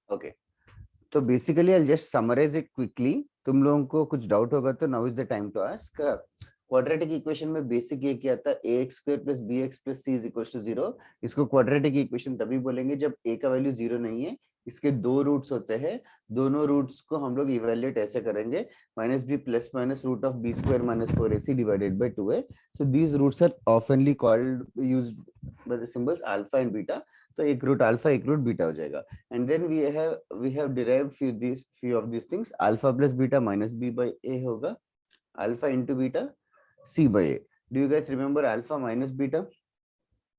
Okay, तो basically I just summarise it quickly. तुम लोगों को कुछ डाउट होगा तो now is the time to ask. Quadratic equation में बेसिक ये क्या था, A X square plus B X plus C is equal to 0. इसको क्वाड्रेटिक इक्वेशन तभी बोलेंगे जब ए का वैल्यू 0 नहीं है. इसके दो रूट्स होते हैं, दोनों रूट्स को हम लोग इवेल्युएट ऐसे करेंगे, minus b plus minus root of b square minus 4ac divided by 2a. So these roots are ऑफनली called used by the symbols alpha and beta. तो एक रूट अल्फा एक रूट बीटा हो जाएगा. And then we have derived few of these things. Alpha plus beta minus b by a होगा, alpha into beta c by a. Do you guys remember alpha minus beta?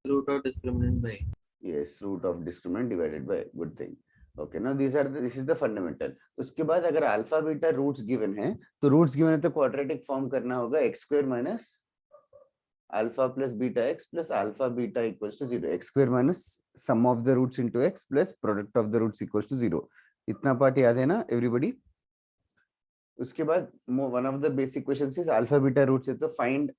Root of discriminant by. Yes, root of discriminant divided by. Good thing. Okay, now this is the fundamental. उसके बाद अगर alpha beta roots given है, तो roots given है तो quadratic form करना होगा x square minus alpha plus beta x plus alpha beta equals to 0. X square minus sum of the roots into x plus product of the roots equals to 0. इतना part याद है ना everybody? उसके बाद one of the basic questions is alpha beta roots है तो find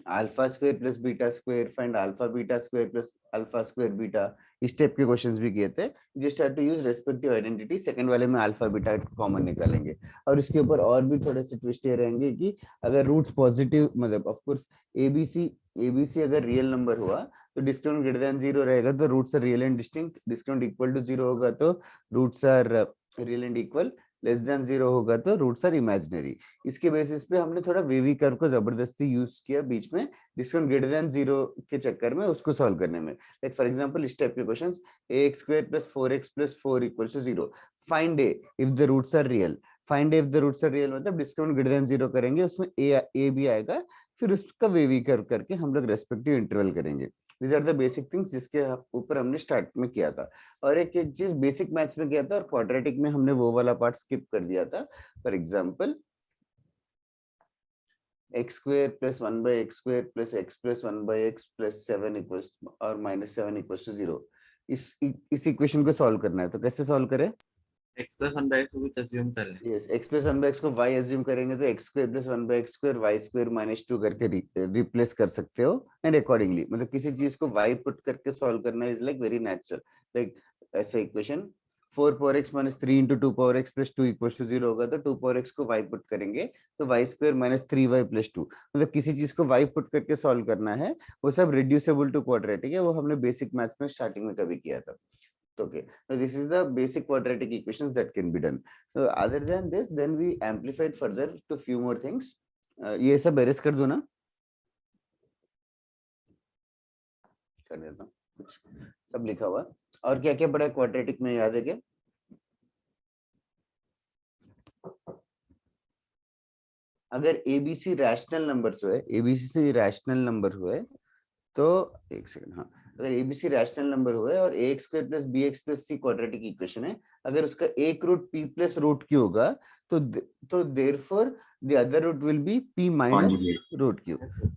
alpha square plus beta square, find alpha beta square plus alpha square beta. इस type के क्वेश्चंस भी किए थे. Just have to use respective identity. Second वाले में alpha beta common निकालेंगे. और इसके ऊपर और भी थोड़े से ट्विस्ट ये रहेंगे कि अगर रूट्स पॉजिटिव, मतलब ऑफ कोर्स एबीसी अगर रियल नंबर हुआ तो डिस्काउंट ग्रेटर देन 0 रहेगा तो roots are real and distinct. Discount equal to 0 होगा तो roots are real and equal. Less than 0 होगा तो रूट्स आर इमेजिनरी. इसके बेसिस पे हमने थोड़ा वेवी कर्व को जबरदस्ती यूज किया बीच में डिस्काउंट ग्रेटर देन 0 के चक्कर में उसको सॉल्व करने में. लाइक फॉर एग्जांपल इस टाइप के questions, ax square plus 4x plus 4 equals to 0. Find a if the roots are real. Find a if the roots are real मतलब डिस्काउंट ग्रेटर देन 0 करेंगे, उसमें a भी आएगा, फिर उसका वेवी कर्व करके हम लोग रेस्पेक्टिव इंटरवल करेंगे. These are the basic things जिसके ऊपर हमने स्टार्ट में किया था. और एक एक चीज बेसिक मैथ्स में किया था और क्वाड्रेटिक में हमने वो वाला पार्ट स्किप कर दिया था. For example x square plus 1 by x square plus x plus 1 by x plus 7 equals और माइनस 7 इक्वल्स टू 0. इस इक्वेशन को सॉल्व करना है तो कैसे सॉल्व करें? x plus 1 by x को कुछ assume कर लें. Yes, x plus 1 by x को y अज्यूम करेंगे तो x square plus 1 by x square y square minus 2 करके रिप्लेस कर सकते हो. एंड अकॉर्डिंगली मतलब किसी चीज को y पुट करके सॉल्व करना is like very natural. Like ऐसे equation 4 power x minus 3 into 2 power x plus 2 equals to 0 होगा तो 2 पावर x को y पुट करेंगे तो y square minus 3y plus 2. मतलब किसी चीज को y पुट करके सॉल्व करना है, वो सब रिड्यूसेबल टू क्वाड्रेटिक है. वो हमने बेसिक मैथ्स में स्टार्टिंग में कभी किया था. Okay, so this is the basic quadratic equations that can be done. So other than this, then we amplified further to few more things. ये सब erase कर दो ना, कर देता हूँ. कुछ सब लिखा हुआ. और क्या क्या पढ़ा क्वाड्रेटिक में याद है क्या? अगर एबीसी रैशनल नंबर्स हुए, एबीसी रैशनल नंबर हुए तो एक सेकंड, हाँ, अगर एबीसी रैशनल नंबर हुए और ax square plus bx plus c quadratic equation है, अगर उसका एक root p plus root q होगा तो therefore the other root will be p minus root q,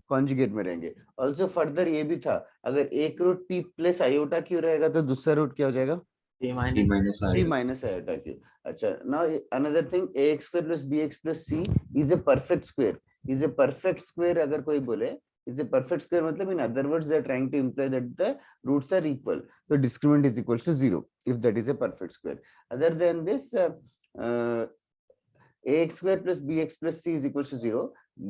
conjugate में रहेंगे. आल्सो फर्दर ये भी था, अगर एक root p plus iota q रहेगा तो दूसरा रूट क्या हो जाएगा? p minus iota q. अच्छा, now another thing, ax square plus bx plus c is a perfect square. Is a perfect square अगर कोई बोले is a perfect square matlab in other words they are trying to imply that the roots are equal, so discriminant is equals to 0 if that is a perfect square. Other than this ax square plus bx plus c is equals to 0.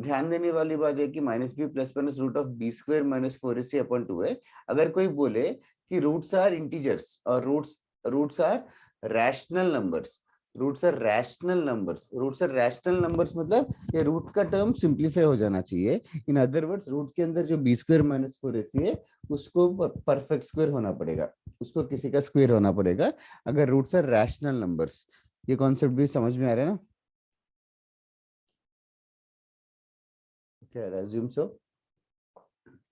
ध्यान देने वाली बात है कि minus b plus minus root of b square minus 4ac upon 2 है. अगर कोई बोले कि रूट्स आर इंटीजर्स और roots are rational numbers, roots are rational numbers, roots are rational numbers मतलब ये रूट का टर्म सिंप्लीफाई हो जाना चाहिए. इन अदर वर्ड्स रूट के अंदर जो बी स्क्वायर माइनस 4ac है उसको परफेक्ट स्क्वायर होना पड़ेगा, उसको किसी का स्क्वायर होना पड़ेगा अगर रूट्स आर रैशनल नंबर्स. ये कॉन्सेप्ट भी समझ में आ रहा है ना? Okay, I assume so.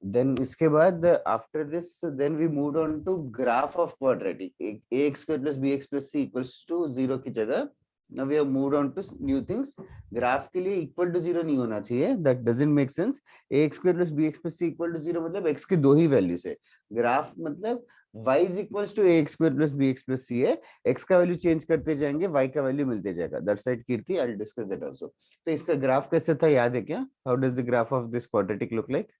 Then इसके बाद after this then we moved on to graph of quadratic. ax square plus bx plus c equals to 0 की जगह now we have moved on to new things. Graph के लिए equal to 0 नहीं होना चाहिए, that doesn't make sense. ax square plus bx plus c equal to 0 मतलब x के दो ही वैल्यूज है. ग्राफ मतलब y is equals to ax square plus bx plus c है, x का वैल्यू चेंज करते जाएंगे, y का वैल्यू मिलते जाएगा. That side Kirti, I'll discuss that also. तो इसका ग्राफ कैसे था याद है क्या? How does the graph of this quadratic look like?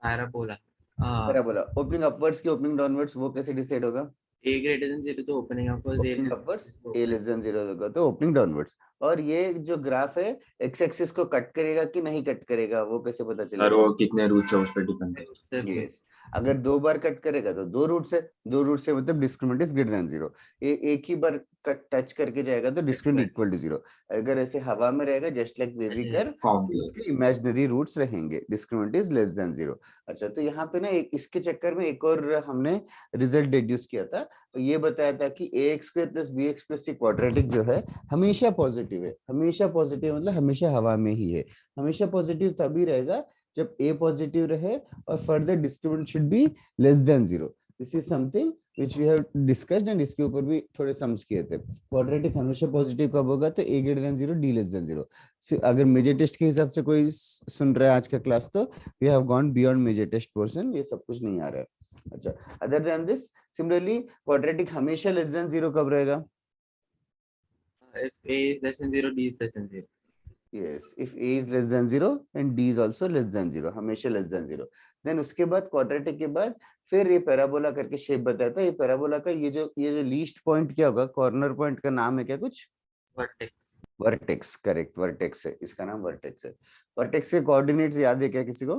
parabola. Parabola. Opening upwards की ओपनिंग डाउनवर्ड्स वो कैसे डिसाइड होगा? A greater than 0 तो opening upwards, A opening less upwards, than A 0 less than 0 होगा तो ओपनिंग डाउनवर्ड्स। और ये जो ग्राफ है एक्स एक्सिस को कट करेगा कि नहीं कट करेगा, वो कैसे पता और चलेगा? वो कितने रूट है उस पर डिपेंड open करता से यस, अगर दो बार कट करेगा तो दो रूट से, दो रूट से मतलब डिस्क्रिमिनेंट इज ग्रेटर देन 0। एक ही बार कट टच करके जाएगा तो डिस्क्रिमिनेंट इक्वल टू 0। अगर ऐसे हवा में रहेगा जस्ट लाइक बेबी कर, उसके कॉम्प्लेक्स। इमेजिनरी रूट्स रहेंगे, डिस्क्रिमिनेंट इज लेस देन 0। अच्छा, तो यहाँ पे ना इसके चक्कर में एक और हमने रिजल्ट डिड्यूस किया था, तो ये बताया था कि ax² + bx + c क्वाड्रेटिक जो है हमेशा पॉजिटिव है। हमेशा पॉजिटिव मतलब हमेशा हवा में ही है। हमेशा पॉजिटिव तभी रहेगा जब a पॉजिटिव रहे और further discriminant should be less than 0। This is something which we have discussed and इसके ऊपर भी थोड़े सम्स किए थे। क्वाड्रेटिक हमेशा पॉजिटिव कब होगा? तो a greater than 0, d less than 0। अगर मेजर टेस्ट के हिसाब से कोई सुन रहा है आज का क्लास, तो we have gone beyond major test portion, ये सब कुछ नहीं आ रहा है। अच्छा, other than this similarly quadratic हमेशा लेस देन 0 कब रहेगा? if A is less than 0, D is less than 0. Yes, if a is less than 0 and d is also less than 0, हमेशा less than 0। देन उसके बाद quadratic के बाद फिर ये पैराबोला करके शेप बताता है। ये पैराबोला का ये जो लीस्ट पॉइंट क्या होगा? कॉर्नर पॉइंट का नाम है क्या कुछ? Vertex. वर्टेक्स, करेक्ट, वर्टेक्स है, इसका नाम वर्टेक्स है। वर्टेक्स के कोऑर्डिनेट्स याद है क्या किसी को?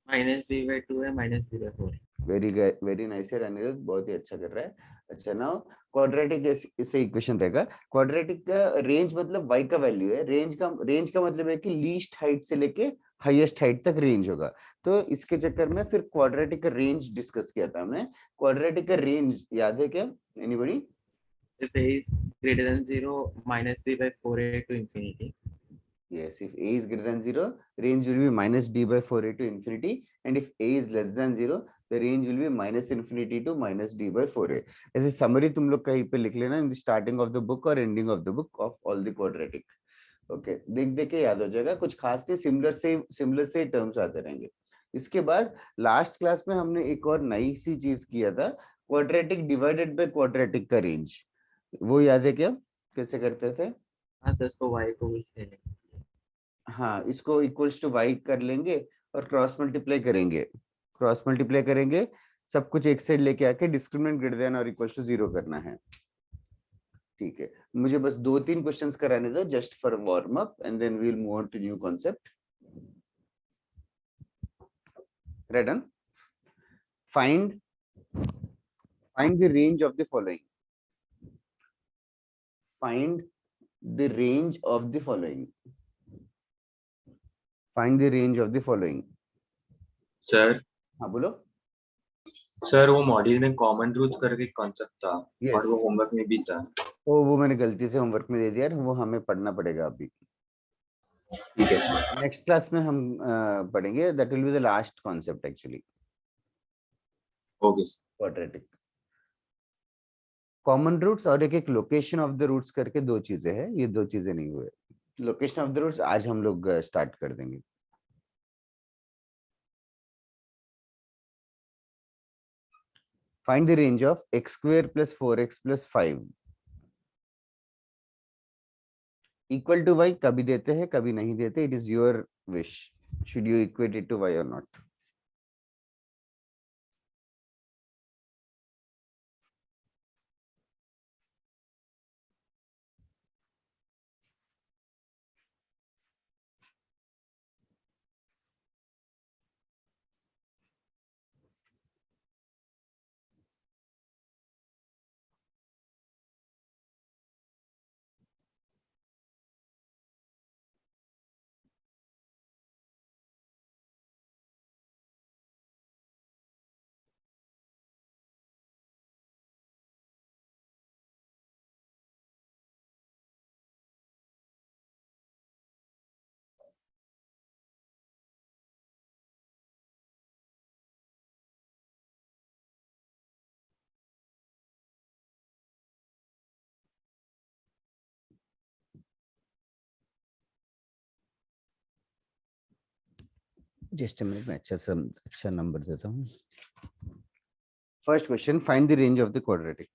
-3/2 है, -3/4 है। वेरी नाइस है अनिरुद्ध, बहुत ही अच्छा कर रहा है। अच्छा, नाउ क्वाड्रेटिक इससे इक्वेशन रहेगा। क्वाड्रेटिक का रेंज मतलब y का वैल्यू है। रेंज का मतलब है कि लीस्ट हाइट से लेके हाईएस्ट हाइट तक रेंज होगा। तो इसके चक्कर में फिर क्वाड्रेटिक का रेंज डिस्कस किया था हमने। क्वाड्रेटिक का रेंज याद है क्या anybody? If A is greater than 0, -3/4A to infinity. Yes, if a is greater than 0, range will be -d/4a to infinity, and if a is less than 0, the range will be -infinity to -d/4a। ऐसे summary तुम लोग कहीं पे लिख लेना in the starting of the book और ending of the book of all the quadratic. Okay, देख देख के याद हो जाएगा, कुछ खास नहीं, सिमिलर से टर्म्स आते रहेंगे। इसके बाद लास्ट क्लास में हमने एक और नई सी चीज किया था, क्वाड्रेटिक डिवाइडेड बाय क्वाड्रेटिक का रेंज। वो याद है क्या? कैसे करते थे? हाँ सर, इसको y को भी ले लेंगे। हाँ, इसको इक्वल्स टू y कर लेंगे और क्रॉस मल्टीप्लाई करेंगे, सब कुछ एक साइड लेके आके डिस्क्रिमिनेंट ग्रेटर देन और इक्वल्स टू 0 करना है। ठीक है, मुझे बस 2-3 क्वेश्चंस कराने दो just for warm up and then we will move on to new concept. Ready? Done. Find the range of the following. Find the range of the following. Find the range of the following. Sir हाँ बोलो। Sir वो module में common roots करके concept था Yes. और वो homework में भी था। वो मैंने गलती से होमवर्क में दे दिया, वो हमें पढ़ना पड़ेगा अभी। ठीक है सर। नेक्स्ट क्लास में हम पढ़ेंगे, that will be the last concept actually, okay sir. Quadratic. Common roots और एक लोकेशन ऑफ द रूट्स करके दो चीजें हैं, ये दो चीजें नहीं हुए। लोकेशन ऑफ द रूट्स आज हम लोग स्टार्ट कर देंगे। Find the range of x² + 4x + 5 equal to y। कभी देते हैं कभी नहीं देते, it is your wish, should you equate it to y और नॉट। जस्ट अ मिनट में अच्छा नंबर देता हूँ। First question, find the range of the quadratic.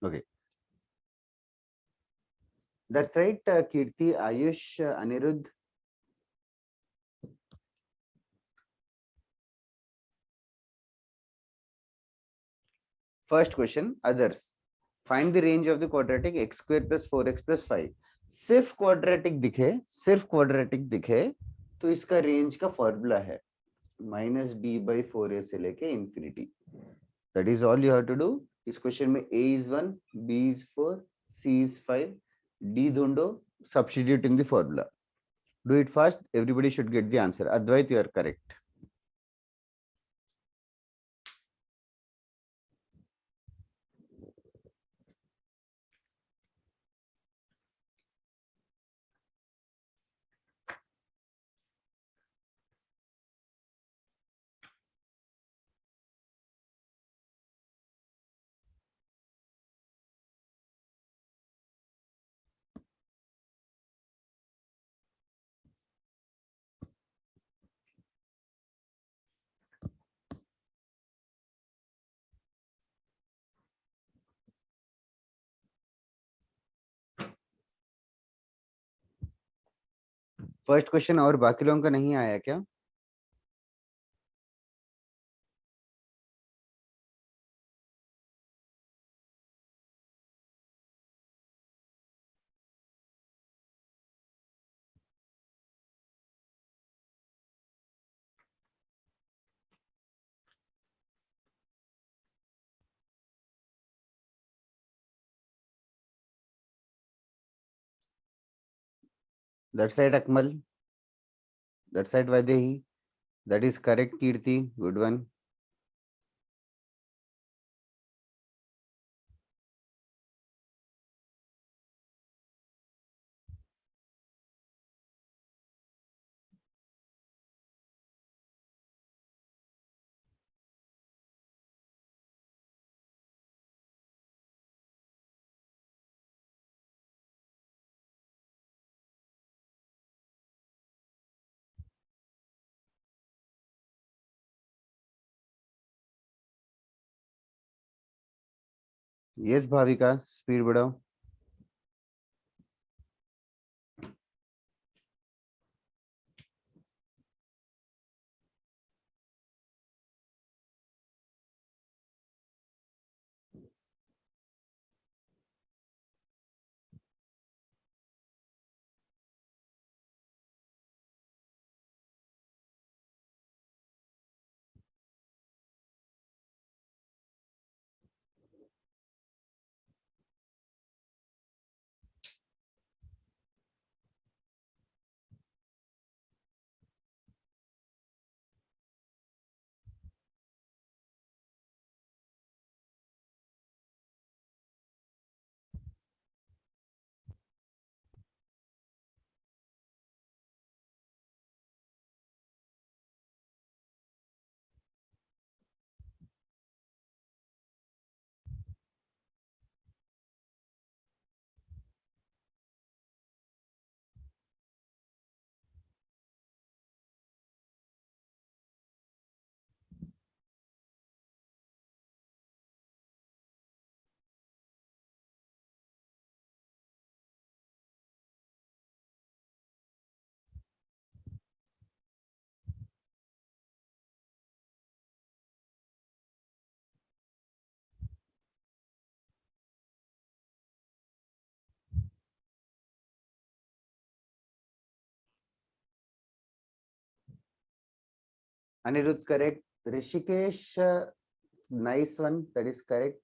Okay, that's right. Kirti, Ayush, Anirudh. First question, others. Find the range of the quadratic x square plus 4x plus 5. सिर्फ quadratic दिखे तो इसका range का formula है -b/4a से लेके infinity. That is all you have to do. इस question में a is 1, b is 4, c is 5, d ढूंढो, substitute in the formula. Do it fast. Everybody should get the answer. Advait, you are correct. First question और बाकी लोगों का नहीं आया क्या? That's right, Akmal. That's right, Vaidehi. That is correct, Kirti. Good one. Yes, Bhavika, speed बढ़ाओ. Anirudh, correct. Rishikesh, nice one. That is correct.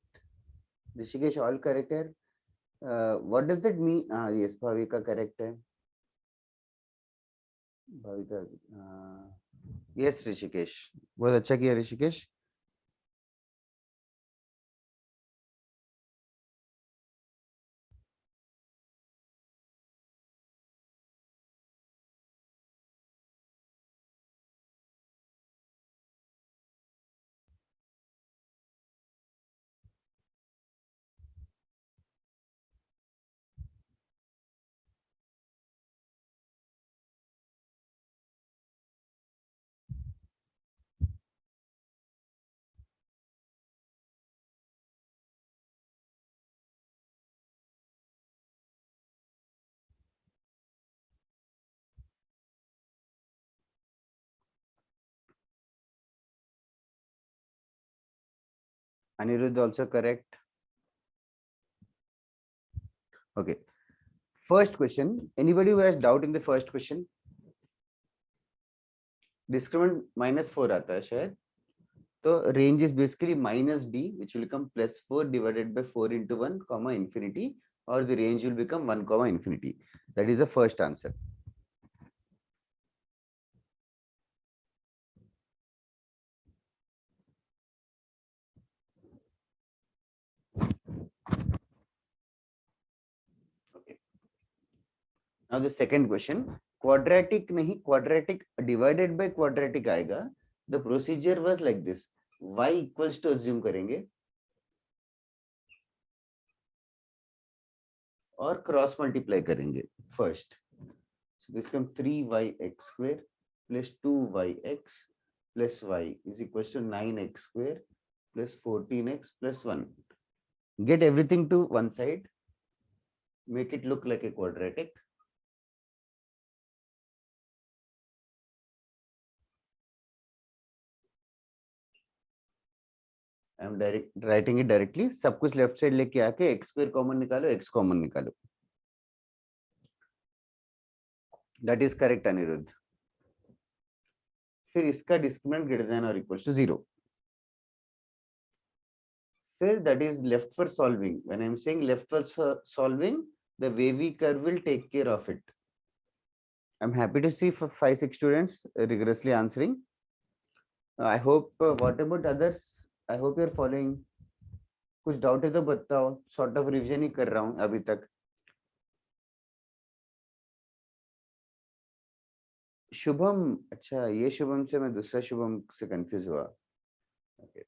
Rishikesh, all correct here. What does that mean? Yes, Bhavika correct है. Bhavika, yes, Rishikesh. बहुत अच्छा किया Rishikesh. Anirudh also correct. Okay. First question. Anybody who has doubt in the first question? Discriminant -4 आता है शायद. So range is basically -d, which will become +4 divided by 4 into 1, comma infinity, or the range will become 1, comma infinity. That is the first answer. Okay. Now the second question. Quadratic नहीं, quadratic divided by quadratic आएगा. The procedure was like this. Y equals to assume करेंगे और cross multiply करेंगे first. So this becomes 3yx square plus 2yx plus y is equals to 9x square plus 14x plus 1. Get everything to one side. Make it look like a quadratic. I am writing it directly. सब कुछ left side लेके आके x square common निकालो, x common निकालो. That is correct, Anirudh. फिर इसका discriminant greater than और equal to 0. फिर that is left for solving. When I am saying left for solving, the wavy curve will take care of it. I'm happy to see for 5-6 students rigorously answering. I hope. What about others? I hope you're following. कुछ doubt है तो बताओ. Sort of revision ही कर रहा हूँ अभी तक. शुभम, अच्छा ये शुभम से मैं दूसरा शुभम से कंफ्यूज हुआ. Okay.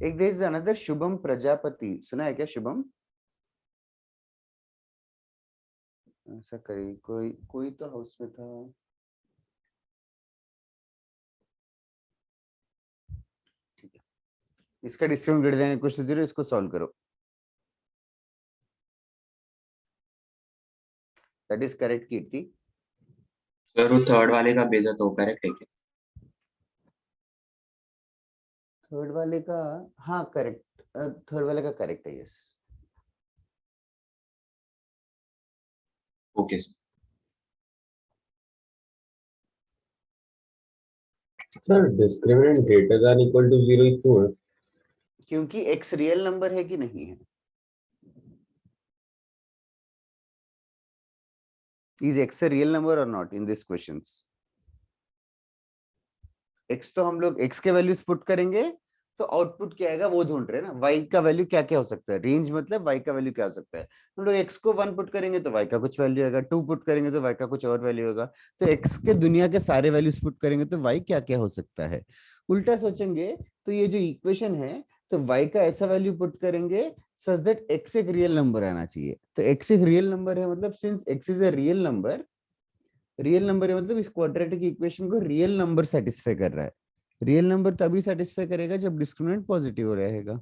एक there is another Shubham Prajapati. सुना है क्या शुभम? ऐसा करी कोई तो हाउस में था. ठीक है. इसका discriminant greater than equal to 0. इसको सॉल्व करो. That is correct Kirti. Sir वो थर्ड वाले का भेजा तो करेक्ट है क्या? थर्ड वाले का हाँ करेक्ट. थर्ड वाले का करेक्ट है. Yes. Okay sir discriminant greater than equal to 0 क्यों है? क्योंकि x रियल नंबर है कि नहीं है. Is x a real number or not in these questions? x तो हम लोग x के वैल्यूज पुट करेंगे तो आउटपुट क्या आएगा वो ढूंढ रहे हैं ना. y का वैल्यू क्या क्या हो सकता है. रेंज मतलब y का वैल्यू क्या हो सकता है. हम लोग x को 1 पुट करेंगे तो y का कुछ वैल्यू आएगा. 2 पुट करेंगे तो y का कुछ और वैल्यू होगा. तो x के दुनिया के सारे वैल्यूज पुट करेंगे तो y क्या क्या हो सकता है. उल्टा सोचेंगे तो ये जो इक्वेशन है तो y का ऐसा वैल्यू पुट करेंगे सच दैट x एक रियल नंबर आना चाहिए. तो x एक रियल नंबर है मतलब since x is a real number है मतलब इस क्वाड्रेटिक इक्वेशन को रियल नंबर सेटिस्फाई कर रहा है. रियल नंबर तभी सेटिस्फाई करेगा जब डिस्क्रिमिनेंट पॉजिटिव रहेगा.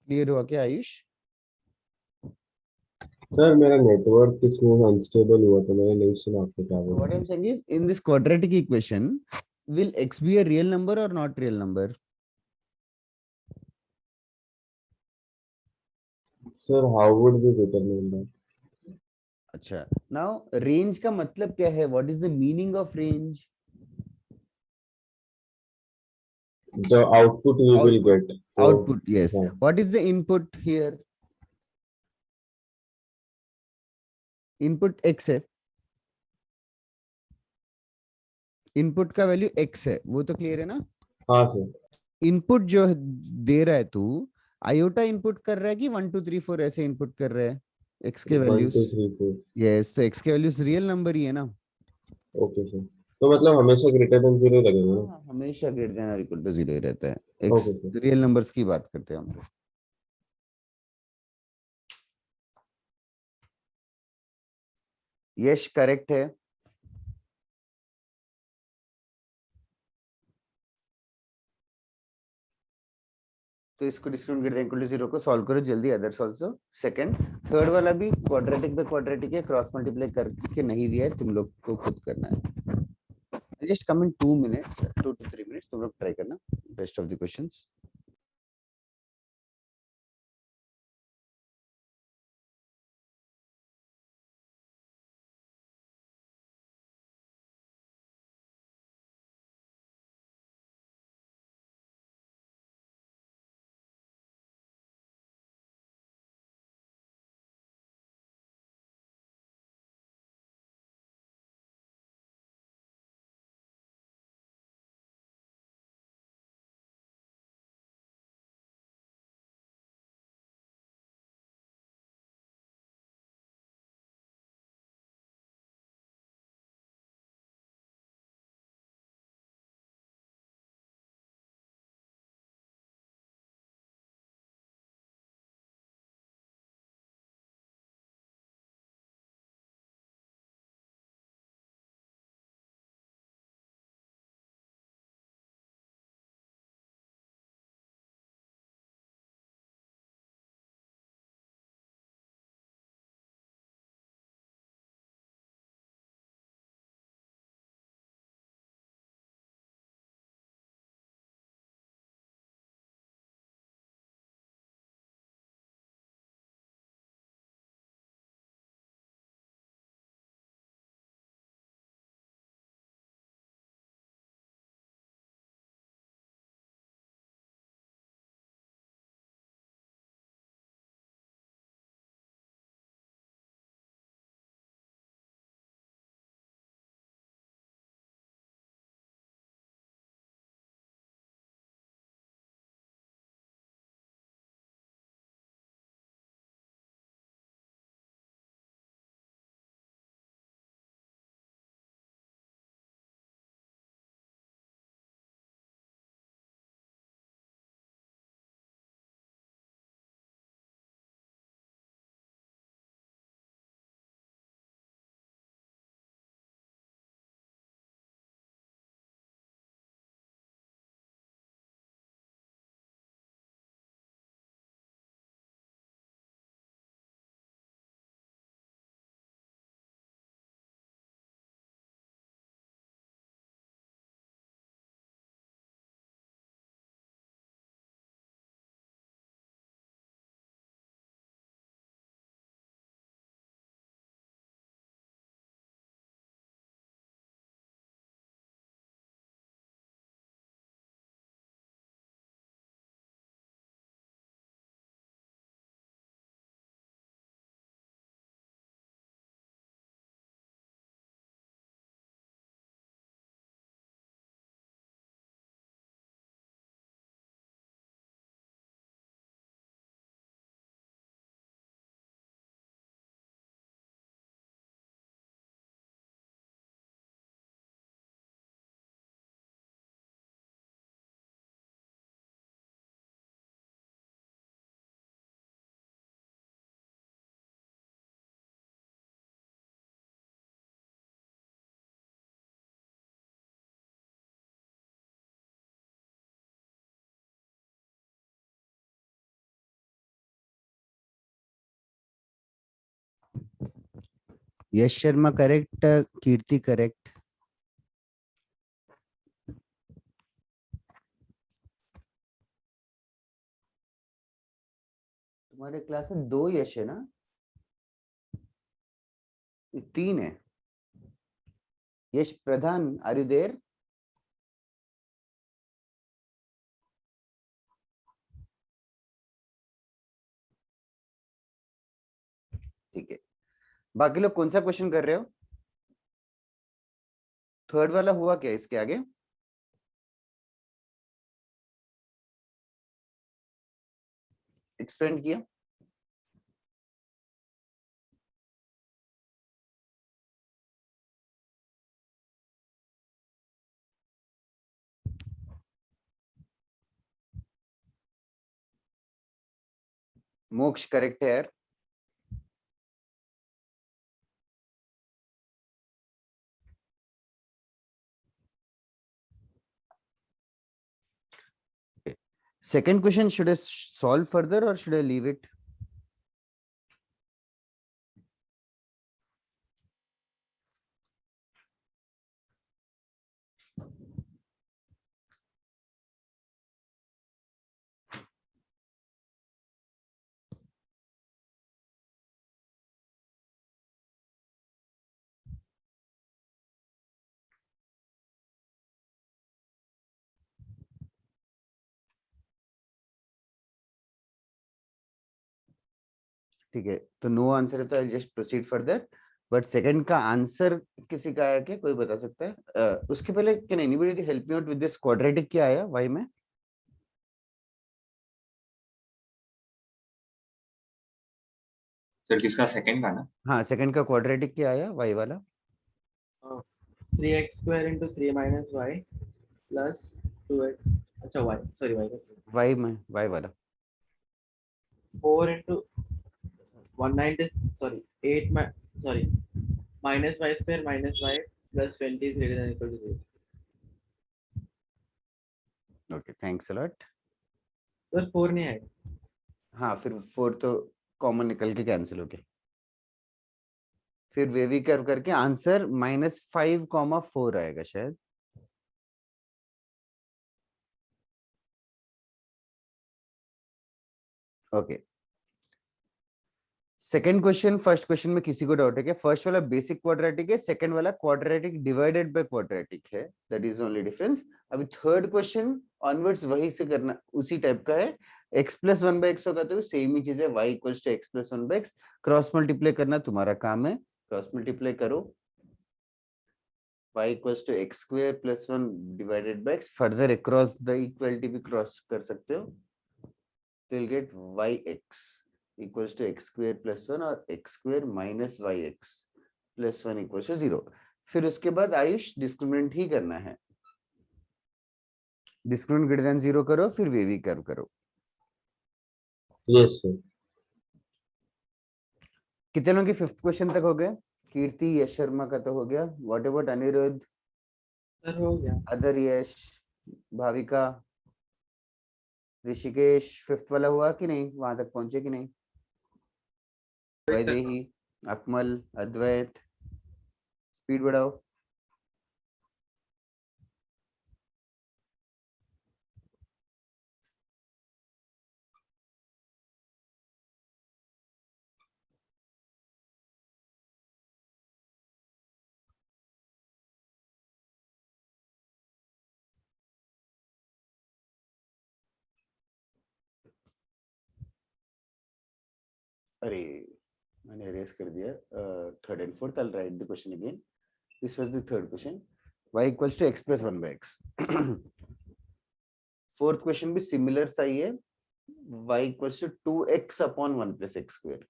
क्लियर हुआ क्या आयुष? सर मेरा नेटवर्क इसमें अनस्टेबल हुआ तो मैंने नहीं सुना आपने क्या बोला. What I'm saying is in this quadratic equation will x be a real number or not real number? Sir how would we determine that? अच्छा, नाउ रेंज का मतलब क्या है? What is the meaning of range? The output we will Output. get. So, Output, yes. हाँ, What is the input here? Input x है, input का value x है, वो तो क्लियर है ना? हाँ सर, इनपुट जो दे रहा है तू, आयोटा इनपुट कर रहा है कि 1 2 3 4 ऐसे इनपुट कर रहा है x के 1 वैल्यूज? 2 3 4. यस, तो x के वैल्यूज रियल नंबर ही है ना? ओके सर, तो मतलब हमेशा ग्रेटर देन 0 लगेगा ना? हाँ, हमेशा ग्रेटर देन और इक्वल टू 0 ही रहता है। x okay sir. Real numbers की बात करते हैं हम लोग। यश करेक्ट है। तो इसको discount greater than equal to 0 को सॉल्व करो जल्दी, अदर्स आल्सो। सेकंड, थर्ड वाला भी क्वाड्रेटिक बाय क्वाड्रेटिक है, क्रॉस मल्टीप्लाई करके नहीं दिया है, तुम लोग को खुद करना है। Just come in 2 minutes, 2 to 3 minutes तुम लोग ट्राई करना rest of the questions. Yash Sharma correct, Kirti correct. तुम्हारे क्लास में 2 यश है ना? ये 3 है। यश प्रधान, आर यू देयर? ठीक है, बाकी लोग कौन सा क्वेश्चन कर रहे हो? थर्ड वाला हुआ क्या इसके आगे? एक्सपेंड किया? मोक्ष करेक्ट है यार। Second question, should I solve further or should I leave it? ठीक है, तो नो आंसर है तो I just proceed further. But second का आंसर किसी का आया क्या, कोई बता सकता है? उसके पहले can anybody help me out with this quadratic क्या आया वाई में? सर किसका सेकंड का ना? हाँ, सेकंड का क्वाड्रेटिक क्या आया वाई वाला? 3x square into 3 minus y plus 2x, अच्छा y, sorry y, वाई में, वाई वाला 4 into 190, sorry 8 sorry minus y square minus y plus 20 is greater than equal to 0. Okay, thanks a lot. Sir 4 नहीं आएगा? हाँ, फिर 4 तो common निकल के कैंसिल हो गया। फिर वेवी कर्व करके आंसर -5,4 आएगा शायद। Okay, second question first question में किसी को डाउट है क्या? फर्स्ट वाला बेसिक क्वाड्रेटिक है, सेकंड वाला क्वाड्रेटिक डिवाइडेड बाय क्वाड्रेटिक है, दैट इज ओनली डिफरेंस। अभी थर्ड क्वेश्चन ऑनवर्ड्स वही से करना, उसी टाइप का है। x प्लस 1/x होगा तो सेम ही चीज है, y equals to x plus 1/x। Cross multiply करना तुम्हारा काम है, क्रॉस मल्टीप्लाई करो। y equals to x square plus 1 divided by x। Further across the equality भी क्रॉस कर सकते हो, तो you'll get yx equals to x square plus 1 और x square minus yx plus 1 equals to 0। फिर उसके बाद आयुष डिस्क्रिमिनेंट ही करना है, डिस्क्रिमिनेंट ग्रेटर देन 0 करो, फिर वेवी कर्व करो। Yes, sir. कितने लोगों की फिफ्थ क्वेश्चन तक हो गए? कीर्ति, यश शर्मा का तो हो गया। व्हाट अबाउट अनिरुद्ध, सर हो गया। अदर यश, भाविका, ऋषिकेश? फिफ्थ वाला हुआ कि नहीं, वहां तक पहुंचे कि नहीं? वैदेही, अकमल, अद्वैत, स्पीड बढ़ाओ। अरे मैंने erase कर दिया third and fourth. I'll write the question again. This was the third question. Y equals to x plus 1 by x. Fourth question भी सिमिलर सा ही है, y equals to 2x upon 1 plus x square.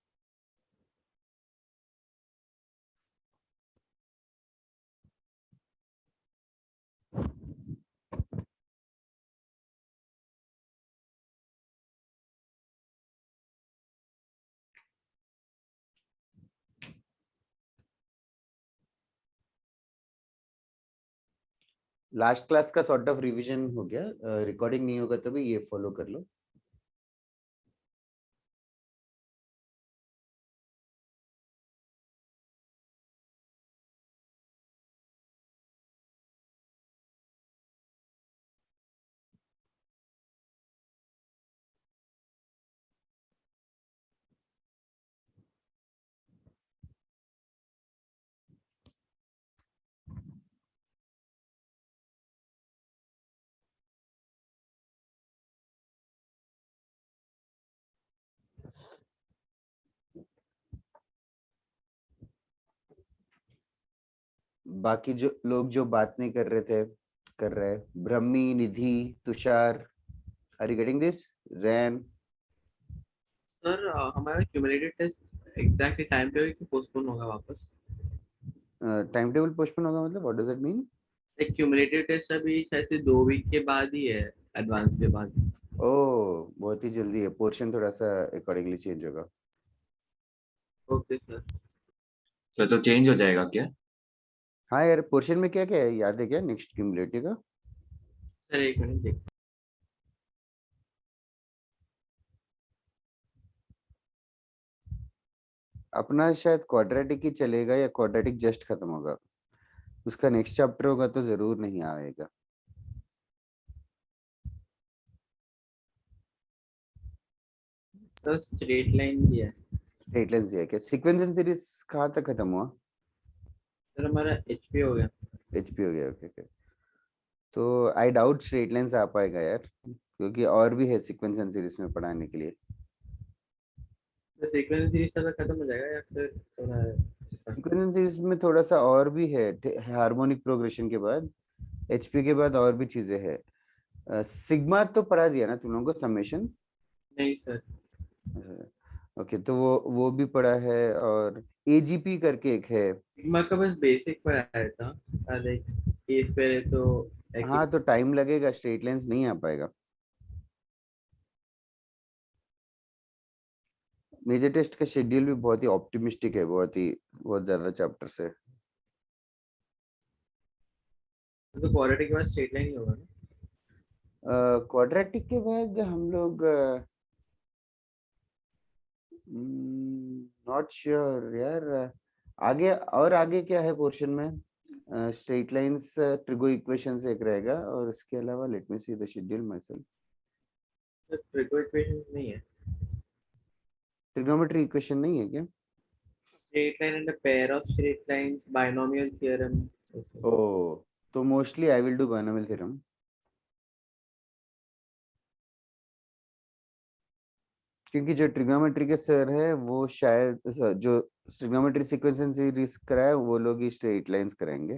Last class का sort of revision हो गया, recording नहीं होगा तो भी ये फॉलो कर लो। बाकी जो लोग जो बात नहीं कर रहे थे कर रहे हैं, Brahmi, Nidhi, Tushar, are you getting this? रैन, सर हमारा क्यूमुलेटिव टेस्ट एग्जैक्टली टाइम पे पोस्टपोन होगा वापस। टाइम टेबल पोस्टपोन होगा मतलब व्हाट डज इट मीन? एक क्यूमुलेटिव टेस्ट अभी शायद से 2 वीक के बाद ही है, एडवांस के बाद। ओह बहुत ही जल्दी है, पोर्शन थोड़ा सा अकॉर्डिंगली चेंज होगा। Okay sir. तो चेंज हो जाएगा क्या? हाँ यार, पोर्शन में क्या क्या है याद है क्या नेक्स्ट क्यूमुलेटिव का? सर एक मिनट देख। अपना शायद क्वाड्रेटिक ही चलेगा या क्वाड्रेटिक जस्ट खत्म होगा, उसका नेक्स्ट चैप्टर होगा तो जरूर नहीं आएगा। सर स्ट्रेट लाइन भी है। स्ट्रेट लाइन है क्या? सीक्वेंस एंड सीरीज कहाँ तक खत्म हुआ? सर हमारा एचपी हो गया। एचपी हो गया, ओके ओके। तो आई डाउट स्ट्रेट लाइन आ पाएगा यार, क्योंकि और भी है सीक्वेंस एंड सीरीज में पढ़ाने के लिए। तो सीक्वेंस सीरीज सर खत्म हो जाएगा या फिर थोड़ा? सीक्वेंस एंड सीरीज में थोड़ा सा और भी है, हार्मोनिक प्रोग्रेशन के बाद एचपी के बाद और भी चीजें हैं। सिग्मा तो पढ़ा दिया ना तुम लोगों को, समेशन? नहीं सर। ओके, तो वो भी पढ़ा है, और एजीपी करके एक है। सिग्मा का बस बेसिक पढ़ाया था। लाइक ए स्क्वायर है तो हाँ तो टाइम लगेगा, स्ट्रेट लाइंस नहीं आ पाएगा। मेजर टेस्ट का शेड्यूल भी बहुत ही ऑप्टिमिस्टिक है, बहुत ज्यादा चैप्टर्स है। तो क्वाड्रेटिक के बाद स्ट्रेट लाइन ही होगा ना? क्वाड्रेटिक के बाद हम लोग नॉट श्योर यार, आगे और आगे क्या है पोर्शन में? स्ट्रेट लाइंस, ट्रिगो इक्वेशंस एक रहेगा, और इसके अलावा let me see the schedule myself. Sir trigo equation नहीं है। ट्रिग्नोमेट्री इक्वेशन नहीं है क्या? Straight line and a pair of straight lines, binomial theorem. Oh, तो mostly I will do binomial theorem, क्योंकि जो ट्रिग्नोमेट्री के सर है वो शायद जो ट्रिग्नोमेट्री सीक्वेंस एंड सीरीज कराए वो लोग ही स्ट्रेट लाइंस कराएंगे,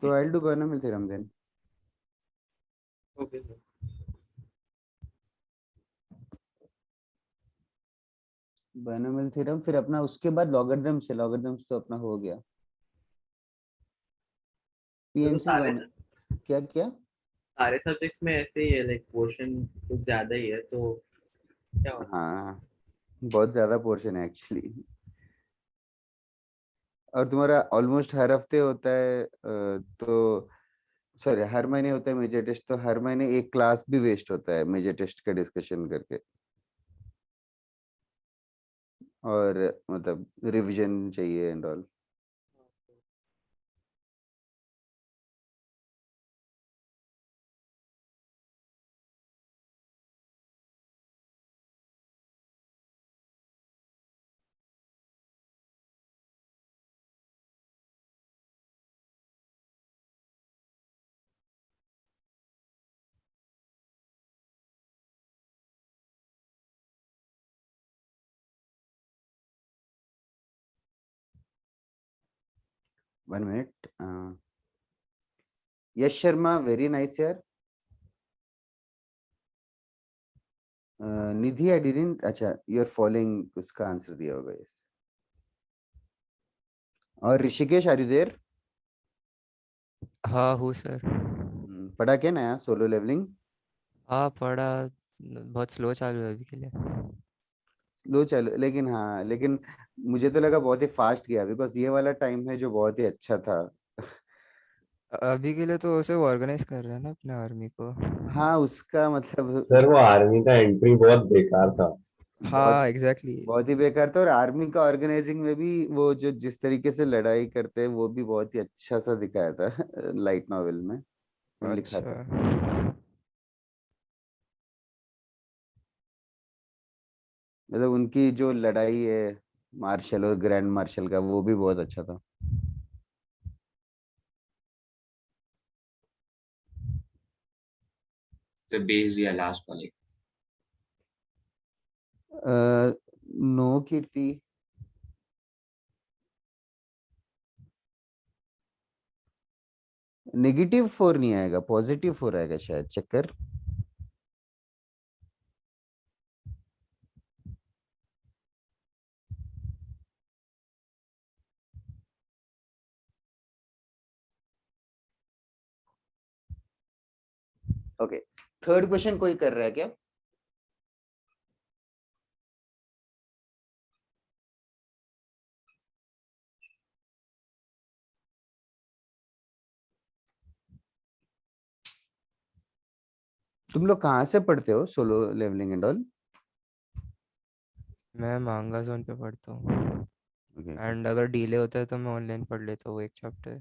तो I will do binomial theorem then. Okay sir. Binomial theorem फिर अपना उसके बाद लॉगरिथम्स है, लॉगरिथम्स तो अपना हो गया। तो पीएमसी वन, क्या क्या? सारे सब्जेक्ट्स में ऐसे ही है, लाइक पोर्शन कुछ ज्यादा ही है तो क्या होगा? हाँ बहुत ज्यादा पोर्शन है एक्चुअली, और तुम्हारा ऑलमोस्ट हर हफ्ते होता है, तो सॉरी हर महीने होता है मेजर टेस्ट, तो हर महीने एक क्लास भी वेस्ट होता है मेजर टेस्ट का डिस्कशन करके, और मतलब रिवीजन चाहिए and all. 1 minute, Yash Sharma very nice यार। निधि आई डिडंट, अच्छा यू आर फॉलोइंग, उसका आंसर दिया होगा यस। और ऋषिकेश आर यू देयर? हाँ हूँ सर। पढ़ा क्या नया सोलो लेवलिंग? हाँ पढ़ा, बहुत स्लो चालू है अभी के लिए। स्लो चलो, लेकिन हाँ, लेकिन मुझे तो लगा बहुत ही फास्ट गया, बिकॉज ये वाला टाइम है जो बहुत ही अच्छा था। अभी के लिए तो उसे ऑर्गेनाइज कर रहे हैं ना अपने आर्मी को। हाँ उसका मतलब सर वो आर्मी का एंट्री बहुत बेकार था। बहुत हाँ एग्जैक्टली। बहुत ही बेकार था, और आर्मी का ऑर्गेनाइजिंग में भी वो जो जिस तरीके से लड़ाई करते हैं वो भी बहुत ही अच्छा सा दिखाया था लाइट नॉवेल में लिखा अच्छा। था। मतलब उनकी जो लड़ाई है मार्शल और ग्रैंड मार्शल का, वो भी बहुत अच्छा था। तो बेस दिया लास्ट वाले। नो कीर्ति, -4 नहीं आएगा, +4 आएगा शायद, चेक कर। ओके, थर्ड क्वेश्चन कोई कर रहा है क्या? तुम लोग कहाँ से पढ़ते हो सोलो लेवलिंग एंड ऑल? मैं मांगा जोन पे पढ़ता हूँ, एंड अगर डिले होता है तो मैं ऑनलाइन पढ़ लेता हूँ एक चैप्टर।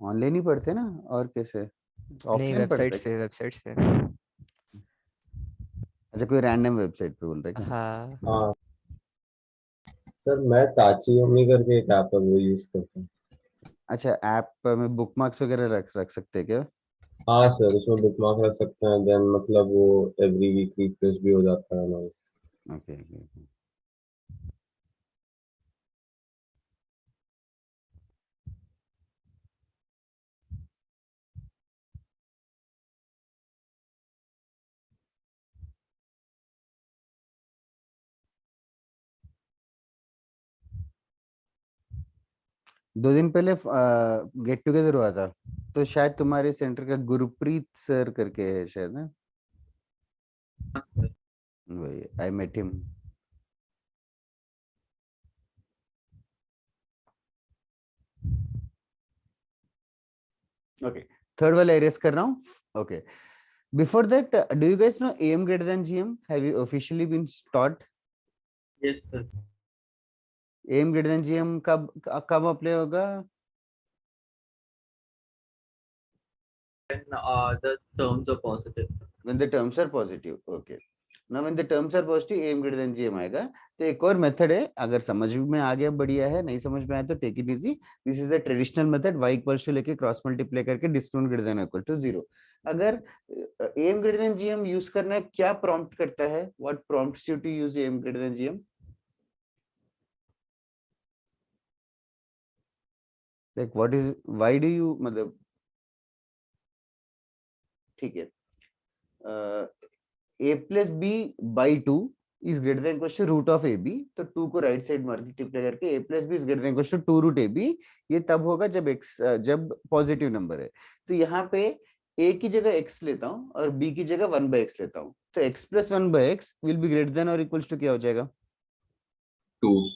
ऑनलाइन ही पढ़ते ना, और कैसे? नहीं, ऑफलाइन पढ़ते हैं क्या? वेबसाइट्स पे। अच्छा, कोई रैंडम वेबसाइट पे बोल रहे हैं क्या? हाँ। हाँ सर, मैं ताची अम्मी करके एक ऐप है वो यूज करता हूँ। अच्छा, ऐप में बुकमार्क्स वगैरह रख रख सकते हैं क्या? हाँ सर, उसमें बुकमार्क रख सकते हैं, देन मतलब वो एवरी वीक रिफ्रेश भी हो जाता है हमारा। ओके। 2 दिन पहले गेट टुगेदर हुआ था, तो शायद तुम्हारे सेंटर का गुरप्रीत सर करके है शायद ना? हाँ सर। वही, I met him. Okay, third वाला एरेस कर रहा हूँ। Okay, before that, do you guys know AM greater than GM? Have you officially been taught yes sir. AM greater than GM? कब कब अप्लाई होगा? When the terms are positive. When the terms are positive, okay. Now when the terms are positive, aim greater than gm आएगा। तो एक और method है, अगर समझ में आ गया बढ़िया है, नहीं समझ में आया तो take it easy. This is the traditional method, y equals to लेके क्रॉस मल्टीप्लाई करके discount greater than equal to 0। अगर AM greater than gm use करना है, क्या प्रॉम्प्ट करता है? What prompts you to use AM greater than gm? Like what is, why do you, मतलब ठीक है, a plus B by 2 is greater than equal to root of A B. तो 2 को राइट साइड मल्टीप्लाई करके a plus B is greater than equal to 2 root A B. ये तब होगा जब x, जब पॉजिटिव नंबर है। तो यहाँ पे a की जगह x लेता हूँ और b की जगह 1/x लेता हूँ, तो x plus 1/x will be greater than और इक्वल्स टू क्या हो जाएगा? 2।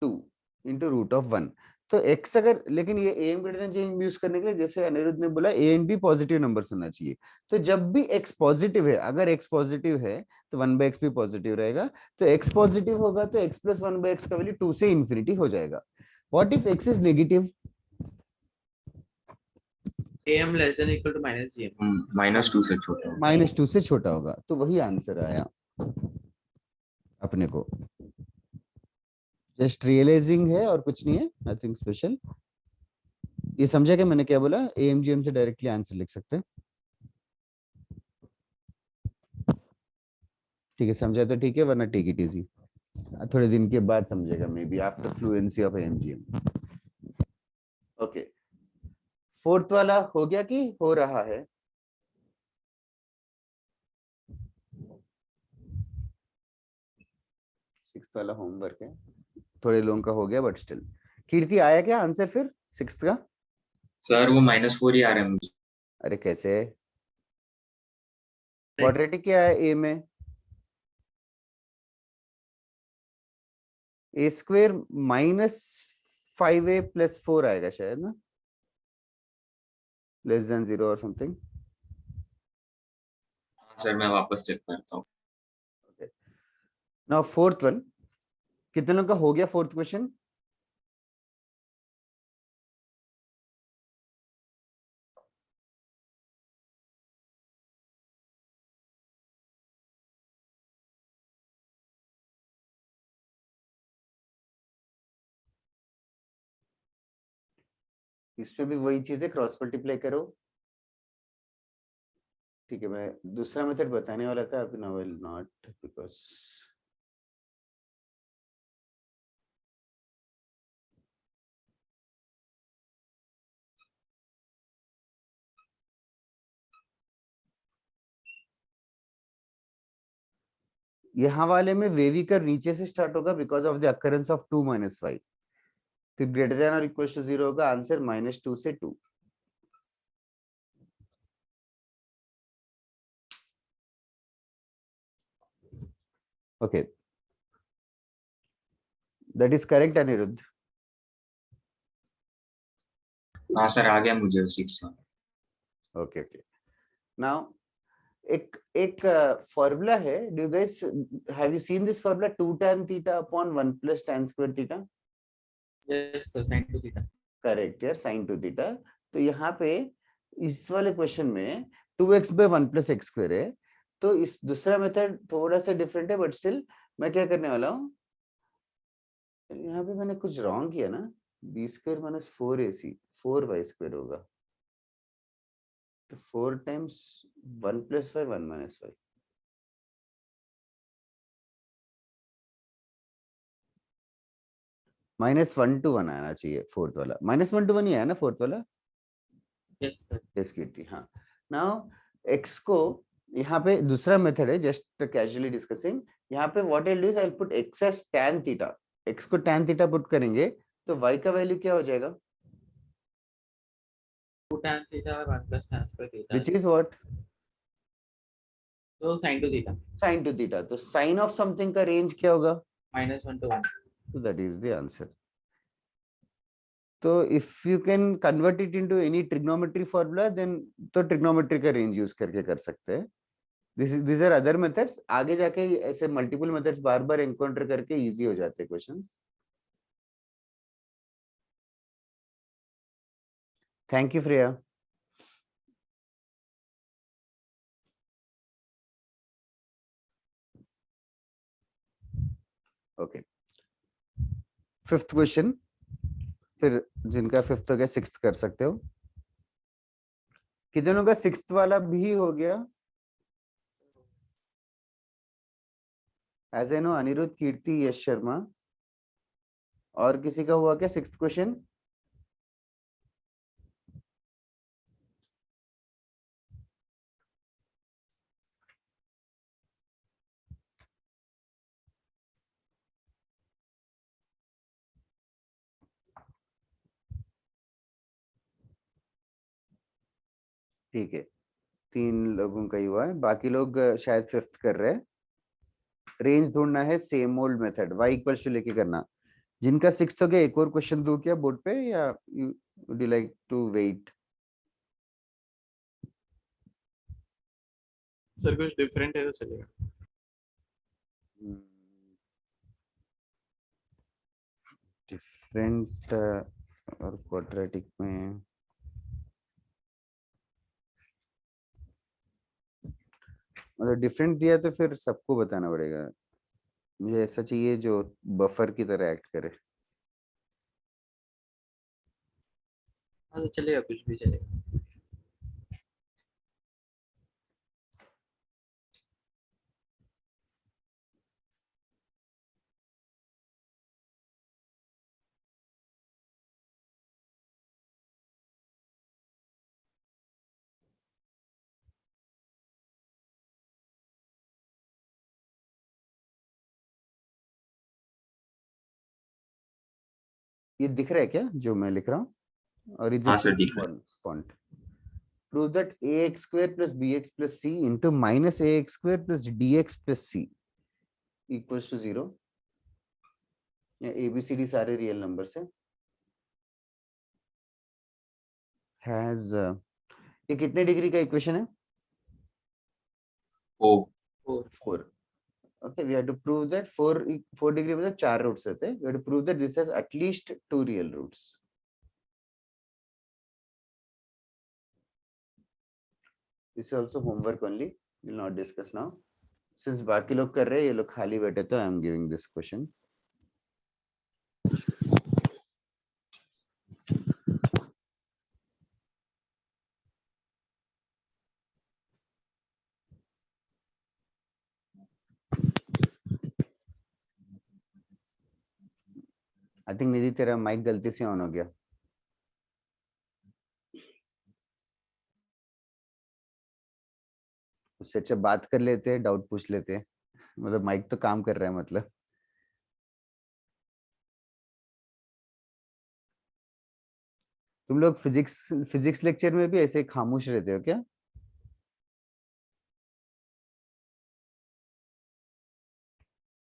2 इंटू रूट ऑफ 1। तो x अगर, लेकिन ये AM greater than GM use करने के लिए, जैसे अनिरुद्ध ने बोला, A and B positive number होना चाहिए। तो जब भी x पॉजिटिव है, अगर x पॉजिटिव है तो 1/x भी पॉजिटिव रहेगा। तो x पॉजिटिव होगा तो x प्लस 1/x का वैल्यू 2 से इंफिनिटी हो जाएगा। What if x is negative? am less than equal to minus gm. -2 से छोटा होगा। -2 से छोटा होगा, तो वही आंसर आया अपने को। जस्ट रियलाइजिंग है और कुछ नहीं है, नथिंग स्पेशल। ये समझा क्या मैंने क्या बोला? एएमजीएम से डायरेक्टली आंसर लिख सकते हैं। ठीक है, समझा तो ठीक है, वरना टेक इट इजी, थोड़े दिन के बाद समझेगा maybe after fluency of AMGM. Okay, fourth वाला हो गया कि हो रहा है? सिक्स्थ वाला होमवर्क है, थोड़े लोगों का हो गया बट स्टिल। कीर्ति आया क्या आंसर फिर सिक्स्थ का? सर वो -4 ही आ रहा है मुझे। अरे कैसे? क्वाड्रेटिक क्या है ए में? ए स्क्वेयर -5a + 4 आएगा शायद ना, लेस देन 0 और समथिंग। सर मैं वापस चेक करता हूँ। नाउ फोर्थ वन, कितने लोगों का हो गया फोर्थ क्वेश्चन? इसमें भी वही चीज है, क्रॉस मल्टीप्लाई करो। ठीक है, मैं दूसरा मेथड बताने वाला था, अभी नाउ विल नॉट, बिकॉज यहाँ वाले में वेवी कर नीचे से स्टार्ट होगा because of the occurrence of 2 minus Y, फिर ग्रेटर देन और इक्वल टू 0 होगा, आंसर -2 से 2। Okay, that is correct Aniruddh. हाँ सर, आ गया मुझे 6 वन। ओके ओके, नाउ एक एक फॉर्मूला है, do you guys have you seen this formula 2 tan theta upon 1 plus tan square theta? Yes sir, sin 2 theta. Correct यार, sin 2 theta. तो यहाँ पे इस वाले क्वेश्चन में 2x by 1 plus x square है, तो इस दूसरा मेथड थोड़ा सा डिफरेंट है, बट स्टिल मैं क्या करने वाला हूँ, यहाँ पे मैंने कुछ रॉन्ग किया ना, b square minus 4ac 4y square होगा, तो 4 times 1 plus y 1 minus y। -1 to 1 आना चाहिए फोर्थ वाला, -1 to 1 ही आया ना फोर्थ वाला? Yes sir. डिस्क्रीटली, हाँ। नाउ x को यहाँ पे दूसरा मेथड है, जस्ट कैजुअली डिस्कसिंग। यहाँ पे what I will do is I will put x as tan theta, x को tan थीटा पुट करेंगे तो y का वैल्यू क्या हो जाएगा? 2 tan थीटा और 1 plus tan square theta, which is what? तो sin 2 थीटा। sin 2 थीटा, तो साइन ऑफ समथिंग का रेंज क्या होगा? -1 to 1। So that is the answer. तो if you can convert it into any trigonometry formula, then तो trigonometry का range use करके कर सकते हैं। These are other methods. आगे जाके ऐसे multiple methods बार बार encounter करके easy हो जाते हैं questions. Thank you, Freya. Okay. Fifth question. फिर जिनका फिफ्थ हो गया सिक्स्थ कर सकते हो। कितनों का सिक्स्थ वाला भी हो गया? एज ए नो अनिरुद्ध, कीर्ति, यश शर्मा। और किसी का हुआ क्या सिक्स्थ क्वेश्चन? ठीक है, 3 लोगों का ही हुआ है, बाकी लोग शायद फिफ्थ कर रहे हैं। रेंज ढूंढना है, same old method, y equals to लेके करना। जिनका सिक्स्थ हो गया एक और क्वेश्चन दो क्या बोर्ड पे, या would you like to wait? Sir कुछ डिफरेंट है तो चलेगा। डिफरेंट और क्वाड्रेटिक में मतलब डिफरेंट दिया तो फिर सबको बताना पड़ेगा। मुझे ऐसा चाहिए जो बफर की तरह एक्ट करे। हाँ तो चलेगा, कुछ भी चलेगा। ये दिख रहा है क्या जो मैं लिख रहा हूँ? हाँ सर, दिख रहा है। Font. Prove that ax square plus bx plus c into minus ax square plus dx plus c equals to 0। या ABCD सारे रियल नंबर से हैज ये कितने डिग्री का इक्वेशन है? ओ 4। Okay, we have to prove that 4 degree मतलब 4 roots रहते हैं। We have to prove that this has at least 2 real roots. This is also homework only. We will not discuss now. Since बाकी लोग कर रहे हैं, ये लोग खाली बैठे तो I am giving this question. I think निधि तेरा माइक गलती से ऑन हो गया। उससे अच्छा बात कर लेते हैं, डाउट पूछ लेते हैं। मतलब माइक तो काम कर रहा है मतलब। तुम लोग फिजिक्स लेक्चर में भी ऐसे खामोश रहते हो क्या?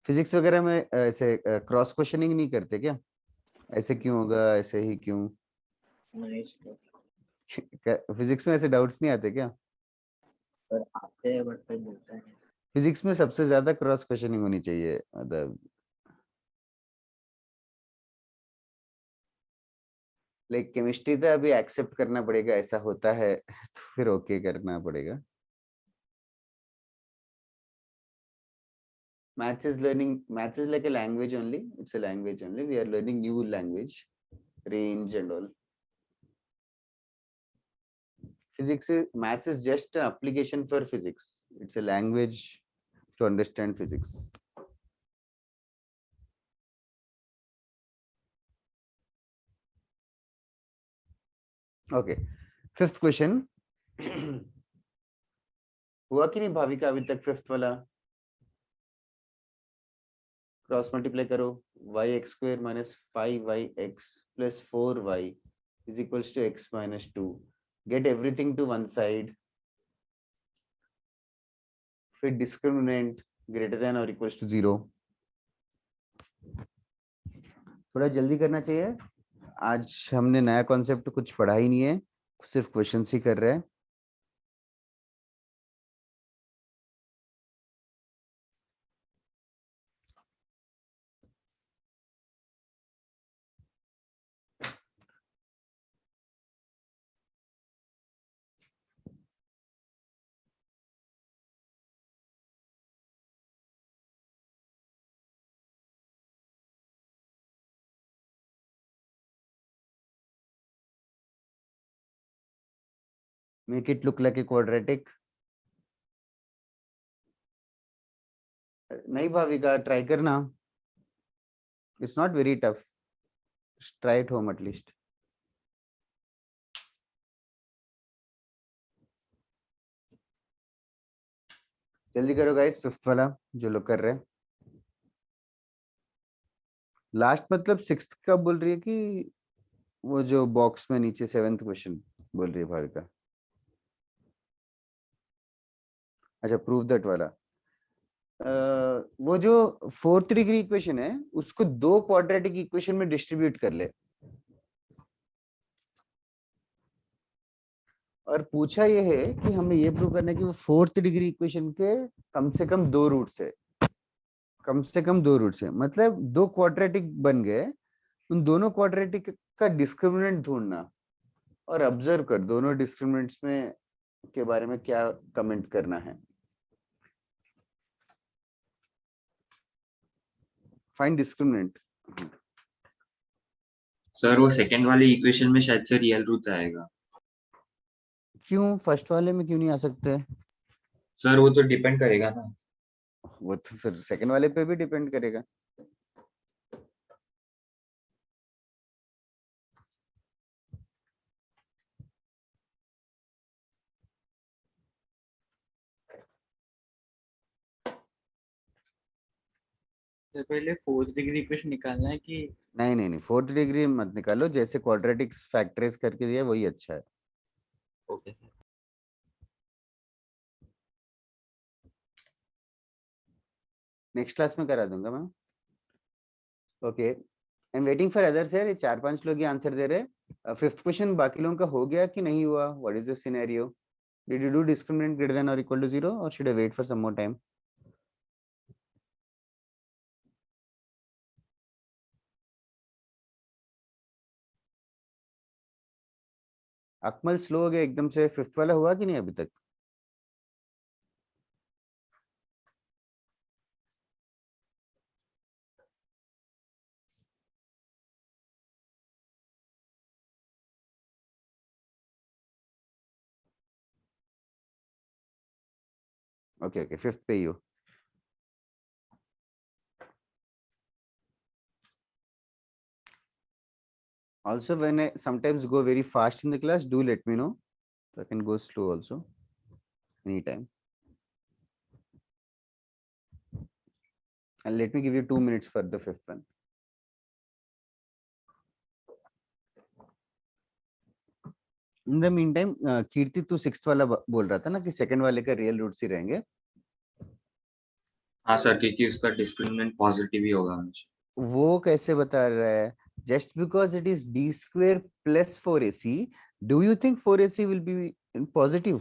फिजिक्स वगैरह में ऐसे क्रॉस क्वेश्चनिंग नहीं करते क्या? ऐसे क्यों होगा, ऐसे ही क्यों? नहीं sir, फिजिक्स में ऐसे डाउट्स नहीं आते क्या? पर आते हैं बट फिर बोलते हैं। फिजिक्स में सबसे ज्यादा क्रॉस क्वेश्चनिंग होनी चाहिए, मतलब लाइक केमिस्ट्री तो अभी एक्सेप्ट करना पड़ेगा ऐसा होता है तो फिर ओके करना पड़ेगा। maths is like a language only, it's a language only, we are learning new language, range and all. Maths is just an application for physics, it's a language to understand physics. Okay, fifth question. हुआ कि नहीं भाविका अभी तक fifth वाला? Cross multiply करो, Y X square minus 5yx plus 4y is equals to x minus 2। Get everything to one side, फिर discriminant greater than और equals to 0। थोड़ा जल्दी करना चाहिए, आज हमने नया कॉन्सेप्ट कुछ पढ़ा ही नहीं है, सिर्फ क्वेश्चंस ही कर रहे हैं। Make it look like a quadratic. नहीं भाविका, ट्राई करना, it's not very tough, try it home at least. जल्दी करो गाइस, फिफ्थ वाला जो लोग कर रहे हैं। लास्ट मतलब सिक्स्थ का बोल रही है कि वो जो बॉक्स में नीचे सेवेंथ क्वेश्चन बोल रही है भाविका? अच्छा, प्रूव दैट वाला। वो जो फोर्थ डिग्री इक्वेशन है उसको दो क्वाड्रेटिक इक्वेशन में डिस्ट्रीब्यूट कर ले, और पूछा ये है कि हमें ये प्रूव करना है कि वो फोर्थ डिग्री इक्वेशन के कम से कम दो रूट्स है, कम से कम दो रूट्स है, मतलब दो क्वाड्रेटिक बन गए, उन दोनों क्वाड्रेटिक का डिस्क्रिमिनेंट ढूंढना, और ऑब्जर्व कर दोनों डिस्क्रिमिनेंट्स में के बारे में क्या कमेंट करना है। Find discriminant. सर वो सेकंड वाले इक्वेशन में शायद से रियल रूट आएगा। क्यों फर्स्ट वाले में क्यों नहीं आ सकते? सर वो तो डिपेंड करेगा ना। वो तो फिर सेकंड वाले पे भी डिपेंड करेगा। तो पहले फोर्थ डिग्री इक्वेशन निकालना है कि नहीं नहीं नहीं, फोर्थ डिग्री मत निकालो, जैसे क्वाड्रेटिक्स फैक्टराइज करके दिया वही अच्छा है। Okay sir. नेक्स्ट क्लास में करा दूंगा मैं। Okay, I am waiting for others यार, ये 4-5 लोग ही आंसर दे रहे। फिफ्थ क्वेश्चन बाकी लोगों का हो गया कि नहीं हुआ? What is the scenario? Did you do discriminant greater than और इक्वल टू 0 और should I wait for some more time? Akmal slow हो गया एकदम से, फिफ्थ वाला हुआ कि नहीं अभी तक? ओके ओके, फिफ्थ पे ही हो। Also, when I sometimes go very fast in the class, do let me know, so I can go slow also anytime. and let me give you 2 minutes for the fifth one. In the meantime, कीर्ति तू sixth वाला बोल रहा था ना कि second वाले का real roots ही रहेंगे. हाँ सर, क्योंकि उसका डिस्क्रिमिनेंट पॉजिटिव ही होगा हमेशा. वो कैसे बता रहा है? Just because it is b square plus 4ac, do you think 4ac will be positive?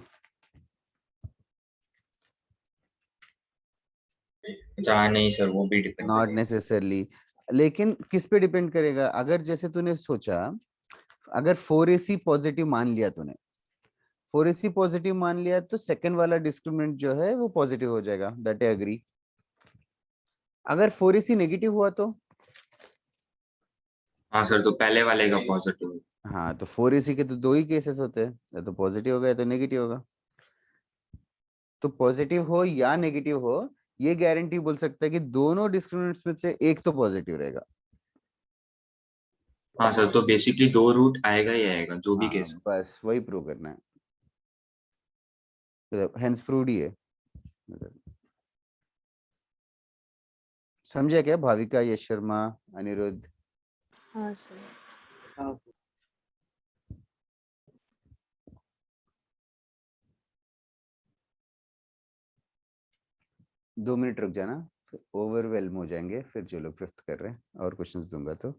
जहाँ नहीं सर, वो भी डिपेंड Not करेगा. necessarily. लेकिन किस पे डिपेंड करेगा? अगर जैसे तूने सोचा, अगर 4ac पॉजिटिव मान लिया तूने, 4ac पॉजिटिव मान लिया तो सेकंड वाला डिस्क्रिमिनेंट जो है वो पॉजिटिव हो जाएगा. That I agree. अगर 4ac नेगेटिव हुआ तो? हाँ सर, तो पहले वाले का पॉजिटिव. हाँ, तो 4ac के तो दो ही केसेस होते हैं, या तो पॉजिटिव होगा या तो नेगेटिव होगा. तो पॉजिटिव हो या नेगेटिव हो, ये गारंटी बोल सकता है कि दोनों डिस्क्रिमिनेंट्स में से एक तो पॉजिटिव रहेगा. हाँ सर, तो बेसिकली 2 रूट आएगा ही आएगा, जो भी हाँ, केस हो. बस वही प्रूव करना है. हेंस प्रूव्ड ही है. समझा क्या भाविका, यश शर्मा, अनिरुद्ध? हाँ सर. हाँ. 2 मिनट रुक जाना, ओवरवेलम हो जाएंगे फिर जो लोग फिफ्थ कर रहे हैं. और क्वेश्चंस दूंगा तो.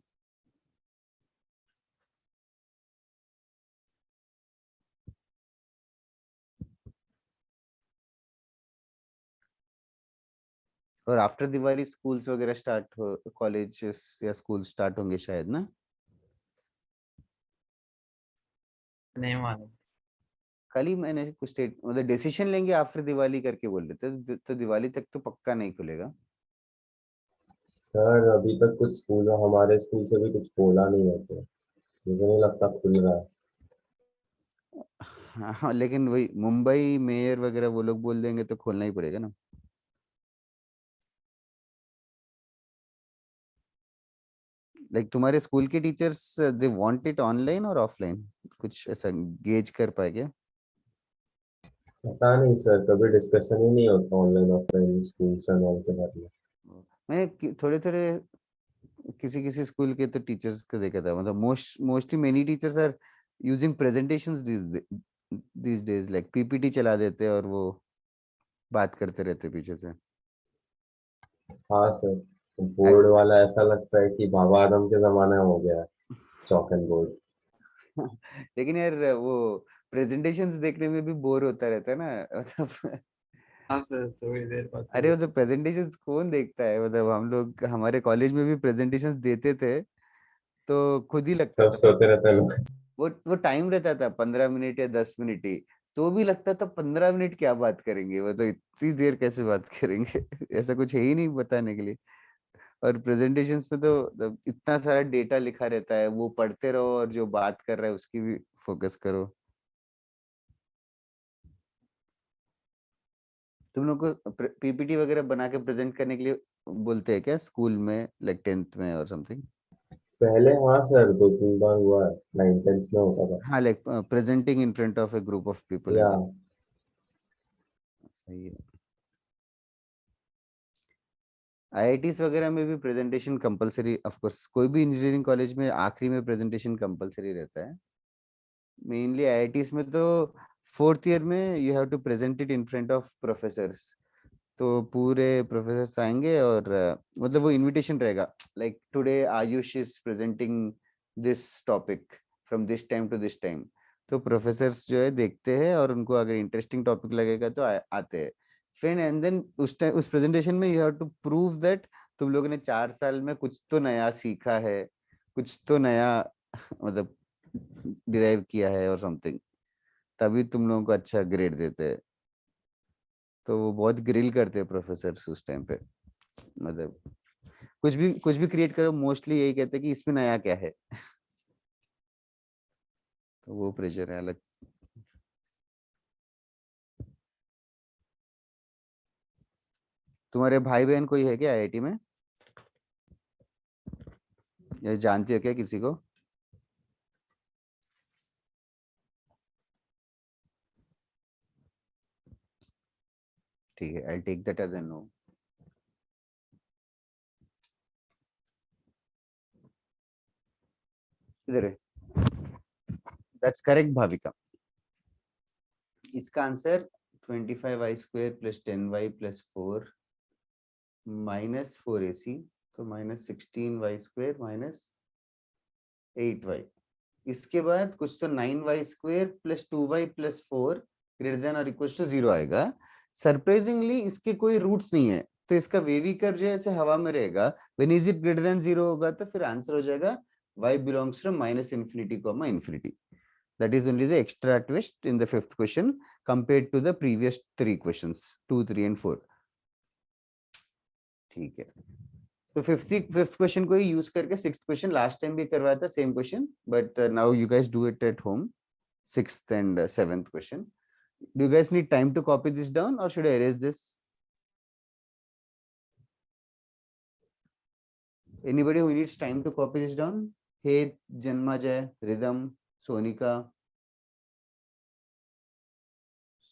और आफ्टर दिवाली स्कूल्स वगैरह स्टार्ट हो, कॉलेजेस या स्कूल स्टार्ट होंगे शायद ना? नहीं मालूम. कल ही मैंने कुछ स्टेट मतलब डिसीजन लेंगे आफ्टर दिवाली करके बोल रहे थे, तो दिवाली तक तो पक्का नहीं खुलेगा. सर अभी तक कुछ स्कूल, हमारे स्कूल से भी कुछ बोला नहीं है, तो मुझे नहीं लगता खुल रहा है. हाँ, लेकिन वही मुंबई मेयर वगैरह वो लोग बोल देंगे तो खोलना ही पड़ेगा ना. लाइक तुम्हारे स्कूल के teachers they want it online और ऑफलाइन, कुछ ऐसा गेज कर पाए क्या? पता नहीं सर, कभी डिस्कशन ही नहीं होता ऑनलाइन ऑफलाइन स्कूल से और के बारे में. मैंने थोड़े थोड़े किसी किसी स्कूल के तो टीचर्स को देखा था, मतलब mostly many teachers are using presentations these days, लाइक पीपीटी चला देते हैं और वो बात करते रहते पीछे से. हाँ सर, बोर्ड वाला ऐसा लगता है कि बाबा आदम के जमाने में हो गया है, चौक एंड बोर्ड. लेकिन यार वो प्रेजेंटेशंस देखने में भी बोर होता रहता है ना, मतलब. हाँ सर, थोड़ी देर बाद अरे वो तो प्रेजेंटेशंस कौन देखता है, मतलब हम लोग हमारे कॉलेज में भी प्रेजेंटेशंस देते थे तो खुद ही लगता सब था. सोते रहते हैं लोग. वो टाइम रहता था 15 मिनट या 10 मिनट ही, तो भी लगता था 15 मिनट क्या बात करेंगे, वो तो इतनी देर कैसे बात करेंगे. ऐसा कुछ है ही नहीं बताने के लिए. और प्रेजेंटेशंस में तो इतना सारा डेटा लिखा रहता है, वो पढ़ते रहो और जो बात कर रहा है उसकी भी फोकस करो. तुम लोग को पीपीटी वगैरह बना के प्रेजेंट करने के लिए बोलते हैं क्या स्कूल में, लाइक 10th में और समथिंग? पहले हाँ सर, 2-3 बार हुआ है, 9th-10th में होता था. हाँ, like presenting in front of A group of people या ऐसा. सही है. आईआईटीज वगैरह में भी प्रेजेंटेशन कंपलसरी, ऑफ कोर्स कोई भी इंजीनियरिंग कॉलेज में आखिरी में प्रेजेंटेशन कंपलसरी रहता है. मेनली आईआईटीज में तो फोर्थ ईयर में you have to present it in front of professors. तो पूरे प्रोफेसर्स आएंगे और मतलब वो इनविटेशन रहेगा, like today Ayush is presenting this topic from this time to this time. तो प्रोफेसर्स जो है देखते हैं और उनको अगर इंटरेस्टिंग टॉपिक लगेगा तो आते हैं. फिर एंड देन उस टाइम उस प्रेजेंटेशन में you have to prove that तुम लोगों ने 4 साल में कुछ तो नया सीखा है, कुछ तो नया मतलब डिराइव किया है और समथिंग, तभी तुम लोगों को अच्छा ग्रेड देते हैं. तो वो बहुत ग्रिल करते हैं प्रोफेसर उस टाइम पे, मतलब कुछ भी क्रिएट करो मोस्टली यही कहते हैं कि इसमें नया क्या है. तो वो प्रेशर है अलग. तुम्हारे भाई बहन कोई है क्या आईआईटी में, या जानती हो क्या किसी को? ठीक है, I take that as a no. इधर है, दैट्स करेक्ट भाविका। इसका answer 25y square plus 10y plus 4 minus 4ac, तो minus 16y square minus 8y। इसके बाद कुछ तो 9y square plus 2y plus 4 greater than और इक्वल टू 0 आएगा। सरप्राइजिंगली इसके कोई रूट्स नहीं है, तो इसका वेवी कर्व जो है ऐसे हवा में रहेगा। When is it greater than 0 होगा तो फिर आंसर हो जाएगा y belongs from minus infinity comma infinity. That is only the extra twist in the fifth question compared to the previous three questions 2, 3 and 4. ठीक है, तो फिफ्थ क्वेश्चन को ही use करके सिक्स्थ क्वेश्चन लास्ट टाइम भी करवाया था same question, but now you guys do it at home, sixth and seventh question. Do you guys need time to copy this down or should I erase this? Anybody who needs time to copy this down? Hey, Janmajay, Rhythm, Sonika,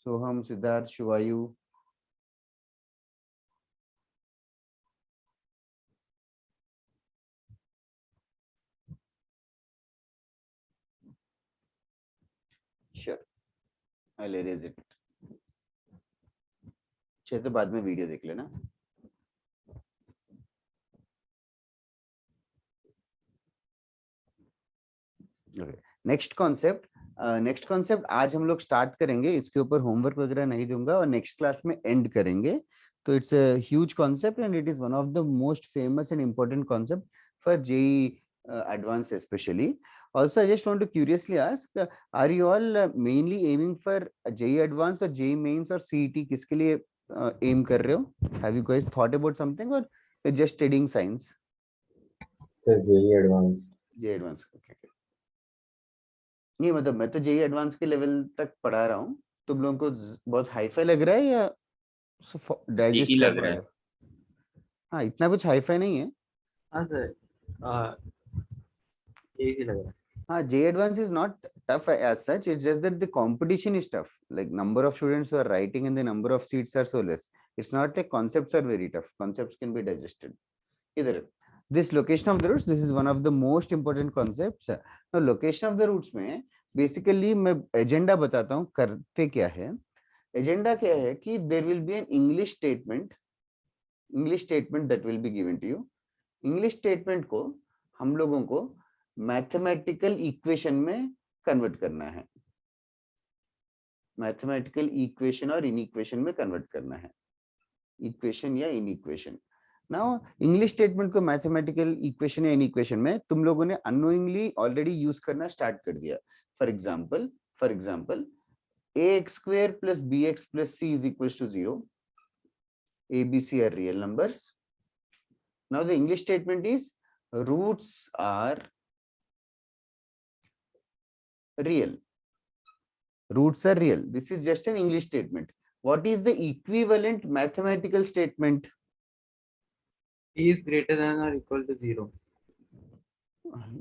Soham, Siddharth, Shivayu. Sure, I'll erase it. अच्छा तो बाद में video देख लेना. Next concept आज हम लोग start करेंगे. इसके ऊपर होमवर्क वगैरह नहीं दूंगा और नेक्स्ट क्लास में एंड करेंगे. तो it's a huge concept and it is one of the most famous and important concept for JEE advanced especially. Also, I just want to curiously ask, are you all mainly aiming for JEE Advanced or JEE Mains or CET? किसके लिए aim कर रहे हो? Have you guys thought about something or you're just studying science? JEE Advanced. JEE Advanced, okay. नहीं मतलब मैं तो JEE Advanced के लेवल तक पढ़ा रहा हूँ. तुम लोगों को बहुत हाईफाई लग रहा है या डाइजेस्ट कर रहा है? हाँ, इतना कुछ हाईफाई नहीं है. हाँ सर, यही लग रहा है. हाँ, JEE Advanced is not tough as such. It's just that the competition is tough. Like number of students who are writing and the number of seats are so less. It's not like concepts are very tough. Concepts can be digested. Either this location of the roots, this is one of the most important concepts. Now location of the roots में basically मैं agenda बताता हूँ करते क्या है. Agenda क्या है कि there will be an English statement that will be given to you. English statement को हम लोगों को मैथमेटिकल इक्वेशन में कन्वर्ट करना है. मैथमेटिकल इक्वेशन और इन इक्वेशन में कन्वर्ट करना है. इक्वेशन या in equation. Now English statement को मैथमेटिकल इक्वेशन या इन इक्वेशन में तुम लोगों ने अननोइंगली ऑलरेडी यूज करना स्टार्ट कर दिया. For example ax square plus bx plus c is equals to 0. a, b, c are real numbers. Now the English statement is roots are real. Roots are real. This is just an English statement. What is the equivalent mathematical statement? E is greater than or equal to 0.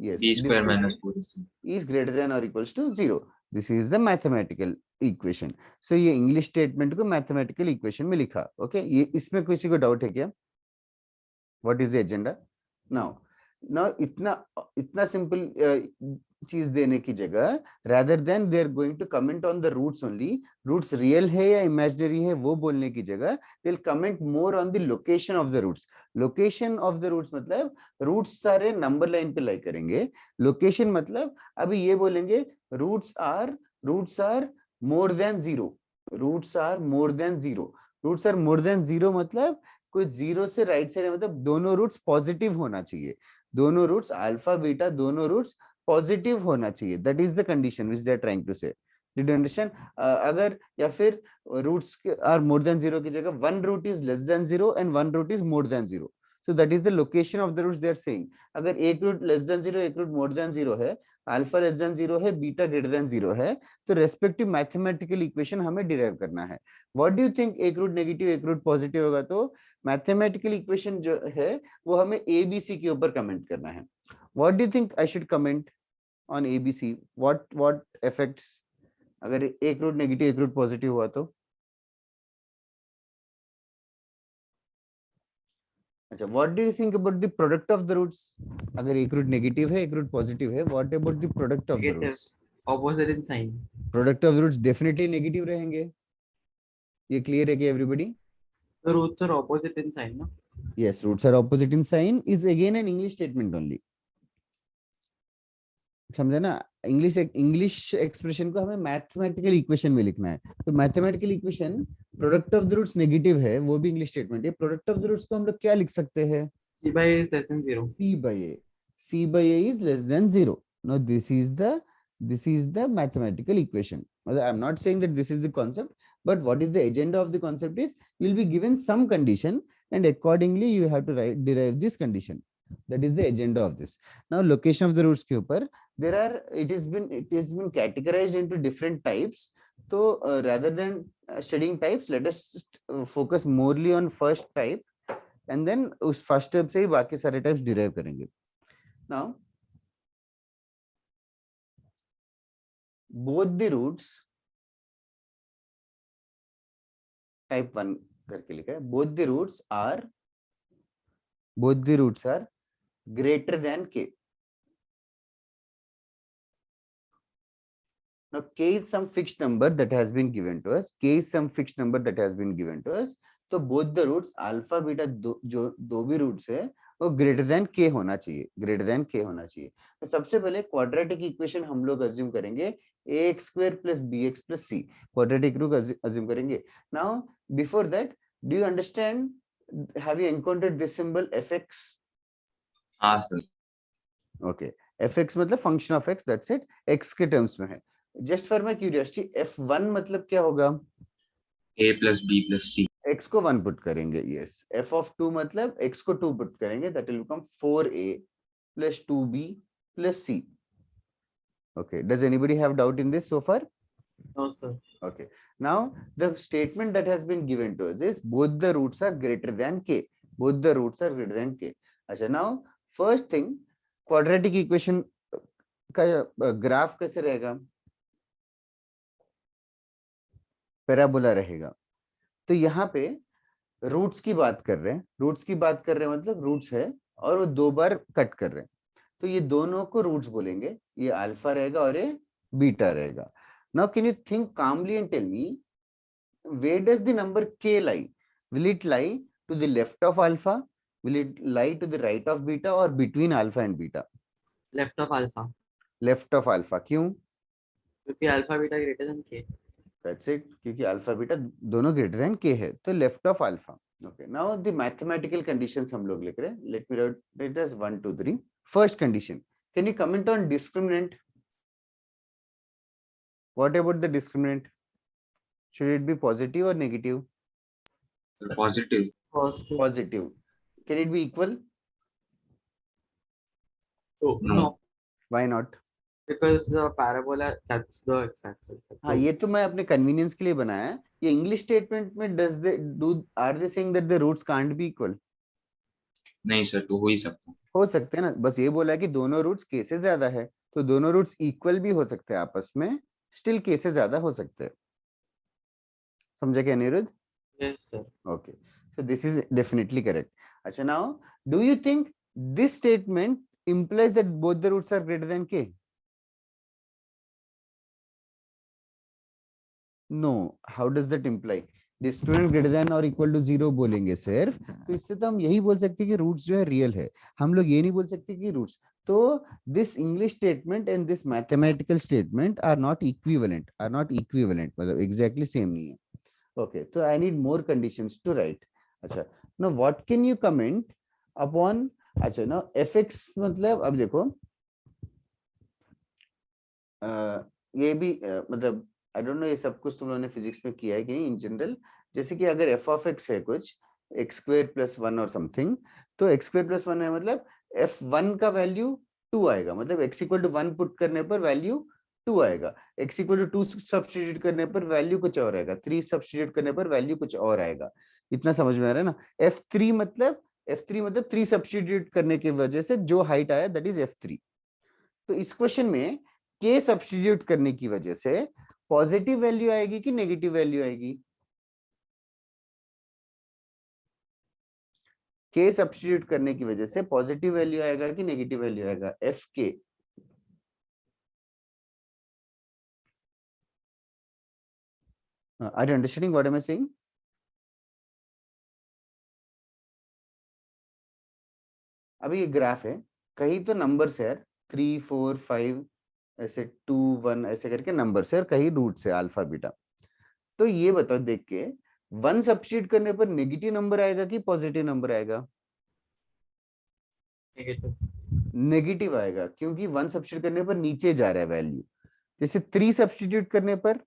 Yes. B square this minus statement 4AC. is greater than or equals to 0. This is the mathematical equation. So ये English statement को mathematical equation में लिखा. Okay. ये इसमें किसी को doubt है क्या? What is the agenda? Now इतना simple चीज देने की जगह rather than they are going to comment on the roots only, roots real है या imaginary है वो बोलने की जगह they'll comment more on the location of the roots. Location of the roots मतलब roots सारे number line पे लाई करेंगे. Location मतलब अभी ये बोलेंगे roots are more than 0. Roots are more than 0. Roots are more than 0 मतलब कोई 0 से राइट साइड मतलब दोनों रूट्स पॉजिटिव होना चाहिए. दोनों रूट्स अल्फा बीटा दोनों रूट्स पॉजिटिव होना चाहिए. That is the condition which they are trying to say. Did you understand? अगर या फिर रूट्स आर मोर देन 0 की जगह one root is less than 0 and one root is more than 0. So that is the location of the roots they are saying. अगर एक root less than 0 एक root मोर than 0 है, alpha less than 0 है, beta greater than 0 है, तो respective mathematical equation हमें derive करना है. What do you think? एक रूट नेगेटिव एक रूट पॉजिटिव होगा तो मैथमेटिकल इक्वेशन जो है वो हमें ABC के ऊपर कमेंट करना है. What do you think I should comment on ABC? What effects अगर एक रूट नेगेटिव एक रूट पॉजिटिव हुआ तो? अच्छा, what do you think about the product of the roots? अगर एक रूट नेगेटिव है, एक रूट पॉजिटिव है, what about the product of the Negative. Roots? Opposite in sign. Product of roots definitely negative रहेंगे, ये क्लियर है कि everybody? The roots are opposite in sign, no? Yes, roots are opposite in sign is again an English statement only. समझे ना? English expression को हमें mathematical equation में लिखना है, तो mathematical equation product of the roots negative है, वो भी इंग्लिश स्टेटमेंट है। प्रोडक्ट ऑफ द रूट्स को हम लोग क्या लिख सकते हैं? C by A is less than 0. C by A. C by A is less than 0. Now this is the mathematical equation. I'm not saying that this is the concept, but what is the agenda of the concept is you'll be given some condition and accordingly you have to derive this condition. That is the agenda of this. Now location of the roots के ऊपर it has been categorized into different types. So rather than studying types, let us focus morely on first type and then उस first type से ही बाकी सारे types derive करेंगे. Now both the roots, type 1 करके लिखा है, both the roots are greater than k. Now k is some fixed number that has been given to us. तो both the roots alpha beta जो दो भी roots है वो greater than k होना चाहिए. तो सबसे पहले quadratic equation हम लोग assume करेंगे ax square plus bx plus c. Quadratic root assume करेंगे. Now before that, do you understand? Have you encountered this symbol fx? हाँ सर. Okay, fx मतलब function of x, that's it. x के terms में है. Just for my curiosity, f1 मतलब क्या होगा? A plus B plus C. x को 1 put करेंगे. Yes. f of 2 मतलब x को 2 पुट करेंगे. That will become 4a plus 2b plus c. Okay. Does anybody have doubt in this so far? No, sir. Okay. Now the statement that has been given to us is both the roots are greater than k. अच्छा, now first thing, quadratic equation का graph कैसे रहेगा? Parabola रहेगा. तो यहाँ पे roots की बात कर रहे हैं, मतलब रूट्स है और वो दो बार कट कर रहे हैं, तो ये दोनों को रूट्स बोलेंगे. ये अल्फा रहेगा और ये बीटा रहेगा. Now can you think calmly and tell me, where does the number k lie? Will it lie to the left of alpha? Will it lie to the right of beta or between alpha and beta? Left of alpha. Left of alpha. क्यों? क्योंकि alpha beta greater than k. That's it. क्योंकि alpha beta दोनों greater than k है, तो left of alpha. Okay. Now the mathematical conditions हम लोग लिख रहे हैं. Let me write it as 1, 2, 3. First condition. Can you comment on discriminant? What about the discriminant? Should it be positive or negative? Positive. Positive. Can it be equal? Oh, No. no. Why not? Because the parabola cuts the x-axis. हाँ, ये तो मैं अपने convenience के लिए बनाया है. ये इंग्लिश स्टेटमेंट में are they saying that the roots can't be equal? नहीं सर, तो हो ही सकता. हो सकते हैं ना, बस ये बोला कि दोनों रूट्स के से ज्यादा है, तो दोनों रूट्स इक्वल भी हो सकते हैं आपस में, स्टिल के से ज्यादा हो सकते हैं. समझा क्या Anirudh? Yes, sir. Okay, so this is definitely correct. अच्छा, now do you think this statement implies that both the roots are greater than k? No. How does that imply? Discriminant greater than or equal to 0 बोलेंगे सिर्फ, तो इससे तो हम यही बोल सकते हैं कि रूट्स जो है रियल है. हम लोग ये नहीं बोल सकते कि रूट्स. तो this English statement and this mathematical statement are not equivalent. मतलब exactly same नहीं है. Okay, so I need more conditions to write. अच्छा, now what can you comment upon? अच्छा, now fx मतलब अब देखो, ये भी मतलब आई डोंट नो ये सब कुछ तुम लोगों ने फिजिक्स में किया है कि नहीं इन जनरल. जैसे कि अगर f of x है कुछ x square plus 1 और समथिंग, तो x square plus 1 है मतलब f1 का वैल्यू 2 आएगा, मतलब x equal to 1 पुट करने पर वैल्यू 2 आएगा. x equal to 2 सब्स्टिट्यूट करने पर वैल्यू कुछ और आएगा. 3 सब्स्टिट्यूट करने पर वैल्यू कुछ और आएगा. इतना समझ में आ रहा है ना? f3 मतलब 3 सब्स्टिट्यूट करने की वजह से जो हाइट आया दैट इज f3. तो इस क्वेश्चन में k सब्स्टिट्यूट करने की वजह से पॉजिटिव वैल्यू आएगी कि नेगेटिव वैल्यू आएगी? के सब्स्टिट्यूट करने की वजह से पॉजिटिव वैल्यू आएगा कि नेगेटिव वैल्यू आएगा? F K. Are you understanding what am I saying? अभी ये ग्राफ है, कहीं तो नंबर्स है यार, 3 4 5 ऐसे 2 1 ऐसे करके नंबर्स है और कहीं रूट्स है अल्फा बीटा। तो ये बताओ देख के, 1 सब्स्टिट्यूट करने पर नेगेटिव नंबर आएगा कि पॉजिटिव नंबर आएगा? नेगेटिव। नेगेटिव आएगा, क्योंकि 1 सब्स्टिट्यूट करने पर नीचे जा रहा है वैल्यू। जैसे 3 सब्स्टिट्यूट करने पर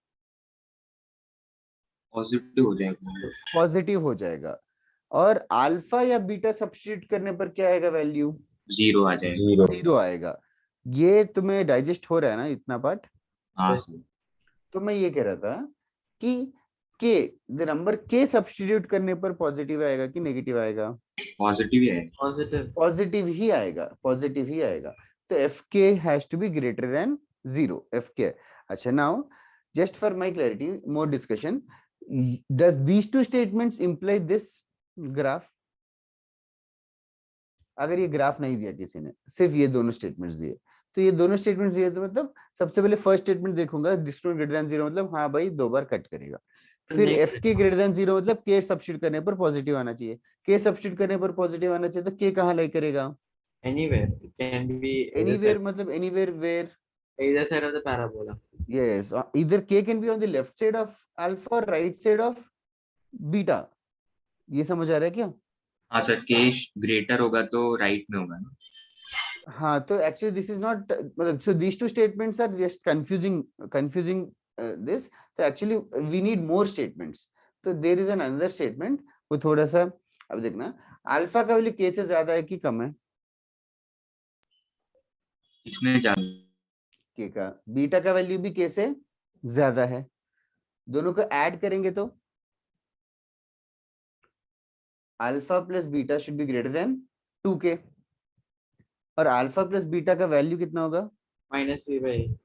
पॉजिटिव हो जाएगा। पॉजिटिव हो जाएगा, और अल्फा या बीटा सब्स्टिट्यूट करने पर क्या आएगा वैल्यू? 0 आ जाएगा। 0। 0 आएगा। ये तुम्हें डाइजेस्ट हो रहा है ना इतना पार्ट? हाँ सर। तो मैं ये कह रहा था कि के द नंबर के सब्स्टिट्यूट करने पर पॉजिटिव आएगा कि नेगेटिव आएगा? पॉजिटिव ही है। पॉजिटिव। पॉजिटिव ही आएगा, पॉजिटिव ही आएगा। तो F K has to be greater than 0, F K. अच्छा, now just for my clarity, more discussion, does these two statements imply this graph? अगर ये ग्राफ नहीं दिया किसी ने, सिर्फ ये दोनों स्टेटमेंट्स दिए, तो ये दोनों स्टेटमेंट्स दिए तो मतलब सबसे पहले फर्स्ट स्टेटमेंट देखूंगा, डिस्क्रिमिनेंट ग्रेटर देन 0 मतलब हाँ भाई 2 बार कट करेगा। फिर एफ के ग्रेटर देन 0 मतलब के सब्स्टिट्यूट करने पर पॉजिटिव आना चाहिए, के सब्स्टिट्यूट करने पर पॉजिटिव आना चाहिए, तो के कहाँ लाई करेगा? Anywhere. It can be anywhere मतलब anywhere where? either side of the parabola. Yes, either k can be on the left side of alpha or right side of beta. ये समझ आ रहा है क्या? हाँ सर, के ग्रेटर होगा तो राइट में होगा ना। हाँ, तो एक्चुअली दिस इज नॉट, मतलब so these two statements are just confusing this. तो actually we need more statements. तो there is an another statement, वो थोड़ा सा अब देखना, अल्फा का वैल्यू के से ज्यादा है कि कम है? इसमें ज्यादा। के का। बीटा का वैल्यू भी के से ज्यादा है। दोनों को ऐड करेंगे तो alpha plus beta should be greater then 2k, और अल्फा प्लस बीटा का वैल्यू कितना होगा? -b/a.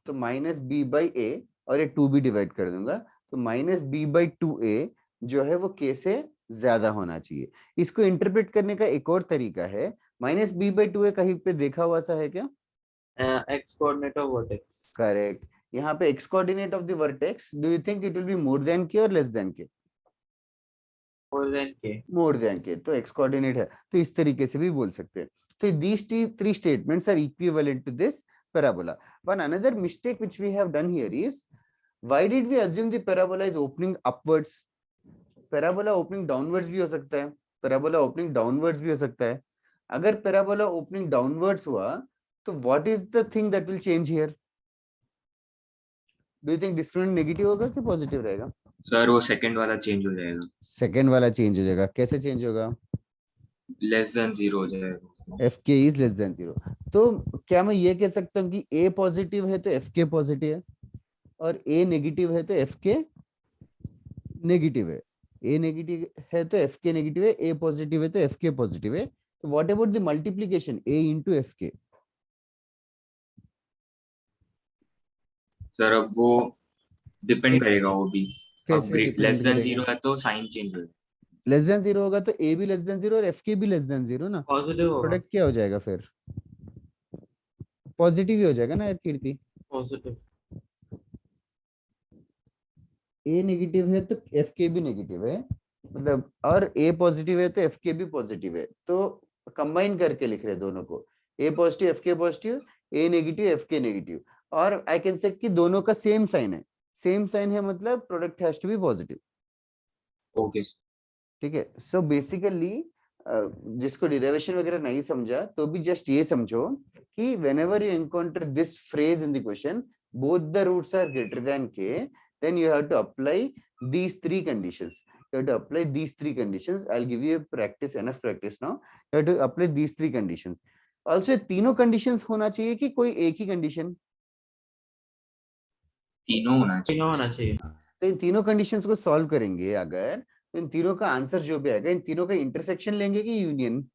तो माइनस बी बाई ए, और ये 2 भी डिवाइड कर दूंगा, तो माइनस बी बाई 2a जो है वो के से ज्यादा होना चाहिए। इसको इंटरप्रेट करने का एक और तरीका है, माइनस बी बाई 2a कहीं पे देखा हुआ सा है क्या? X coordinate of vertex. Correct. यहाँ पे x coordinate of the vertex, do you think it will be more then के और लेस देन के? More than k. More than के, तो x कोऑर्डिनेट है, तो इस तरीके से भी बोल सकते हैं। तो these three statements are equivalent to this parabola. One another mistake which we have done here is, why did we assume the parabola is opening upwards? Parabola opening downwards भी हो सकता है, parabola opening downwards भी हो सकता है। अगर parabola opening downwards हुआ तो what is the thing that will change here? Do you think discriminant negative होगा कि पॉजिटिव रहेगा? सर वो सेकंड वाला चेंज हो जाएगा। सेकंड वाला चेंज हो जाएगा, कैसे चेंज होगा? लेस देन 0 हो जाएगा। एफ के इज लेस देन 0। तो क्या मैं ये कह सकता हूँ कि ए पॉजिटिव है तो एफ के पॉजिटिव है, और ए नेगेटिव है तो एफ के नेगेटिव है? ए नेगेटिव है तो एफ के नेगेटिव है, ए पॉजिटिव है तो एफ के पॉजिटिव है। तो what about the multiplication A into F के? सर अब वो डिपेंड करेगा वो भी। कैसे लेस डिपेंड देन करेगा? 0 है तो साइन चेंज होगा। लेस देन 0 होगा तो ए भी लेस देन 0 और एफ के भी लेस देन 0 ना, Positive होगा. प्रोडक्ट क्या हो जाएगा फिर? पॉजिटिव ही हो जाएगा ना यार कीर्ति। Positive. ए नेगेटिव है तो एफ के भी नेगेटिव है, मतलब, और ए पॉजिटिव है तो एफ के भी पॉजिटिव है, तो कंबाइन करके लिख रहे हैं दोनों को, A positive F K positive, A negative F K negative, और आई कैन से कि दोनों का सेम साइन है, सेम साइन है मतलब product has to be positive. Okay ठीक है, सो बेसिकली जिसको डिराइवेशन वगैरह नहीं समझा तो भी जस्ट ये समझो कि whenever you encounter this phrase in the question, both the roots are greater than k, then you have to apply these three conditions. You have to apply these three conditions. I'll give you a practice, enough practice now. You have to apply these three conditions. Also तीनों conditions होना चाहिए कि कोई एक ही condition? तीनों होना चाहिए। तीनों होना चाहिए. तो इन तीनों conditions को solve करेंगे अगर, तो इन तीनों का आंसर जो भी आएगा, इन तीनों का इंटरसेक्शन लेंगे कि यूनियन?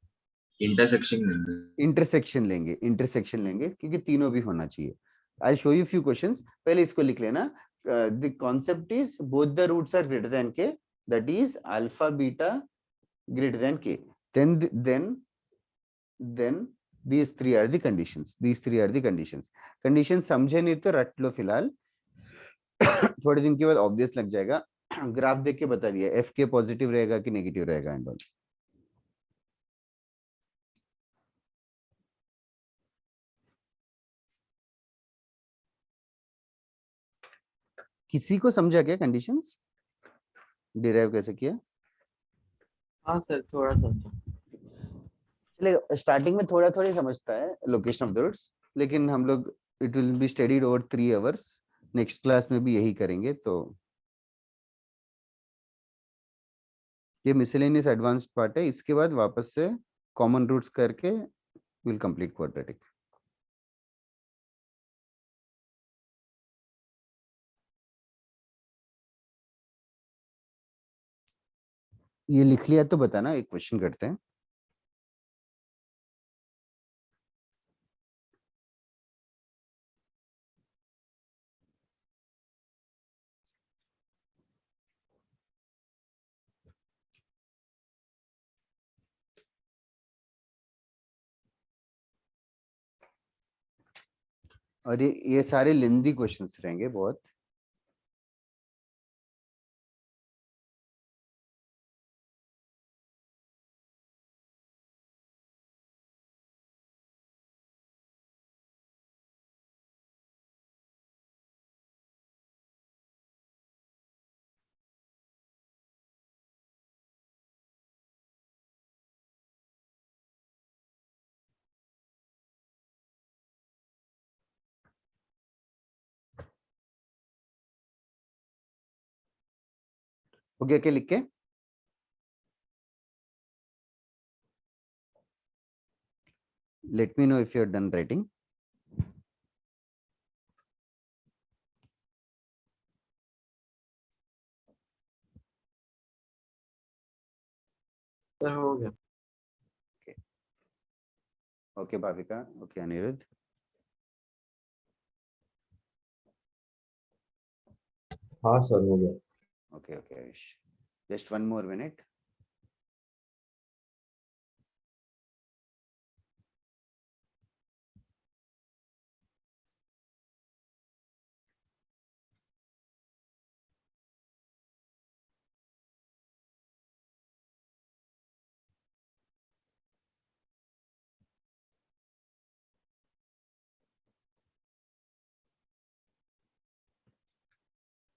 इंटरसेक्शन लेंगे। इंटरसेक्शन लेंगे, इंटरसेक्शन लेंगे, क्योंकि तीनों भी होना चाहिए। I show you few questions, पहले इसको लिख लेना। The concept is both the roots are greater than K, that is alpha beta greater than K. then these three are the conditions. Conditions समझे नहीं तो रट लो फिलहाल. थोड़े दिन के बाद ऑब्वियस लग जाएगा. ग्राफ देख के बता दिया एफ के पॉजिटिव रहेगा कि नेगेटिव रहेगा एंड ऑल. किसी को समझा क्या कंडीशंस डिराइव कैसे किया? हाँ सर थोड़ा समझा. चलिए स्टार्टिंग में थोड़ा थोड़ी समझता है लोकेशन ऑफ द रूट्स, लेकिन हम लोग it will be studied over 3 hours. Next class में भी यही करेंगे. तो ये मिसलेनियस एडवांस्ड पार्ट है. इसके बाद वापस से कॉमन रूट्स करके विल कंप्लीट क्वाड्रेटिक. ये लिख लिया तो बताना. एक क्वेश्चन करते हैं. और ये सारे लेंदी क्वेश्चंस रहेंगे बहुत. हो गया क्या लिख के? Let me know if you're done writing. Sir हो गया. Okay, Bhavika. Okay, Anirudh. हाँ सर हो गया. Okay, Ayush. Just one more minute.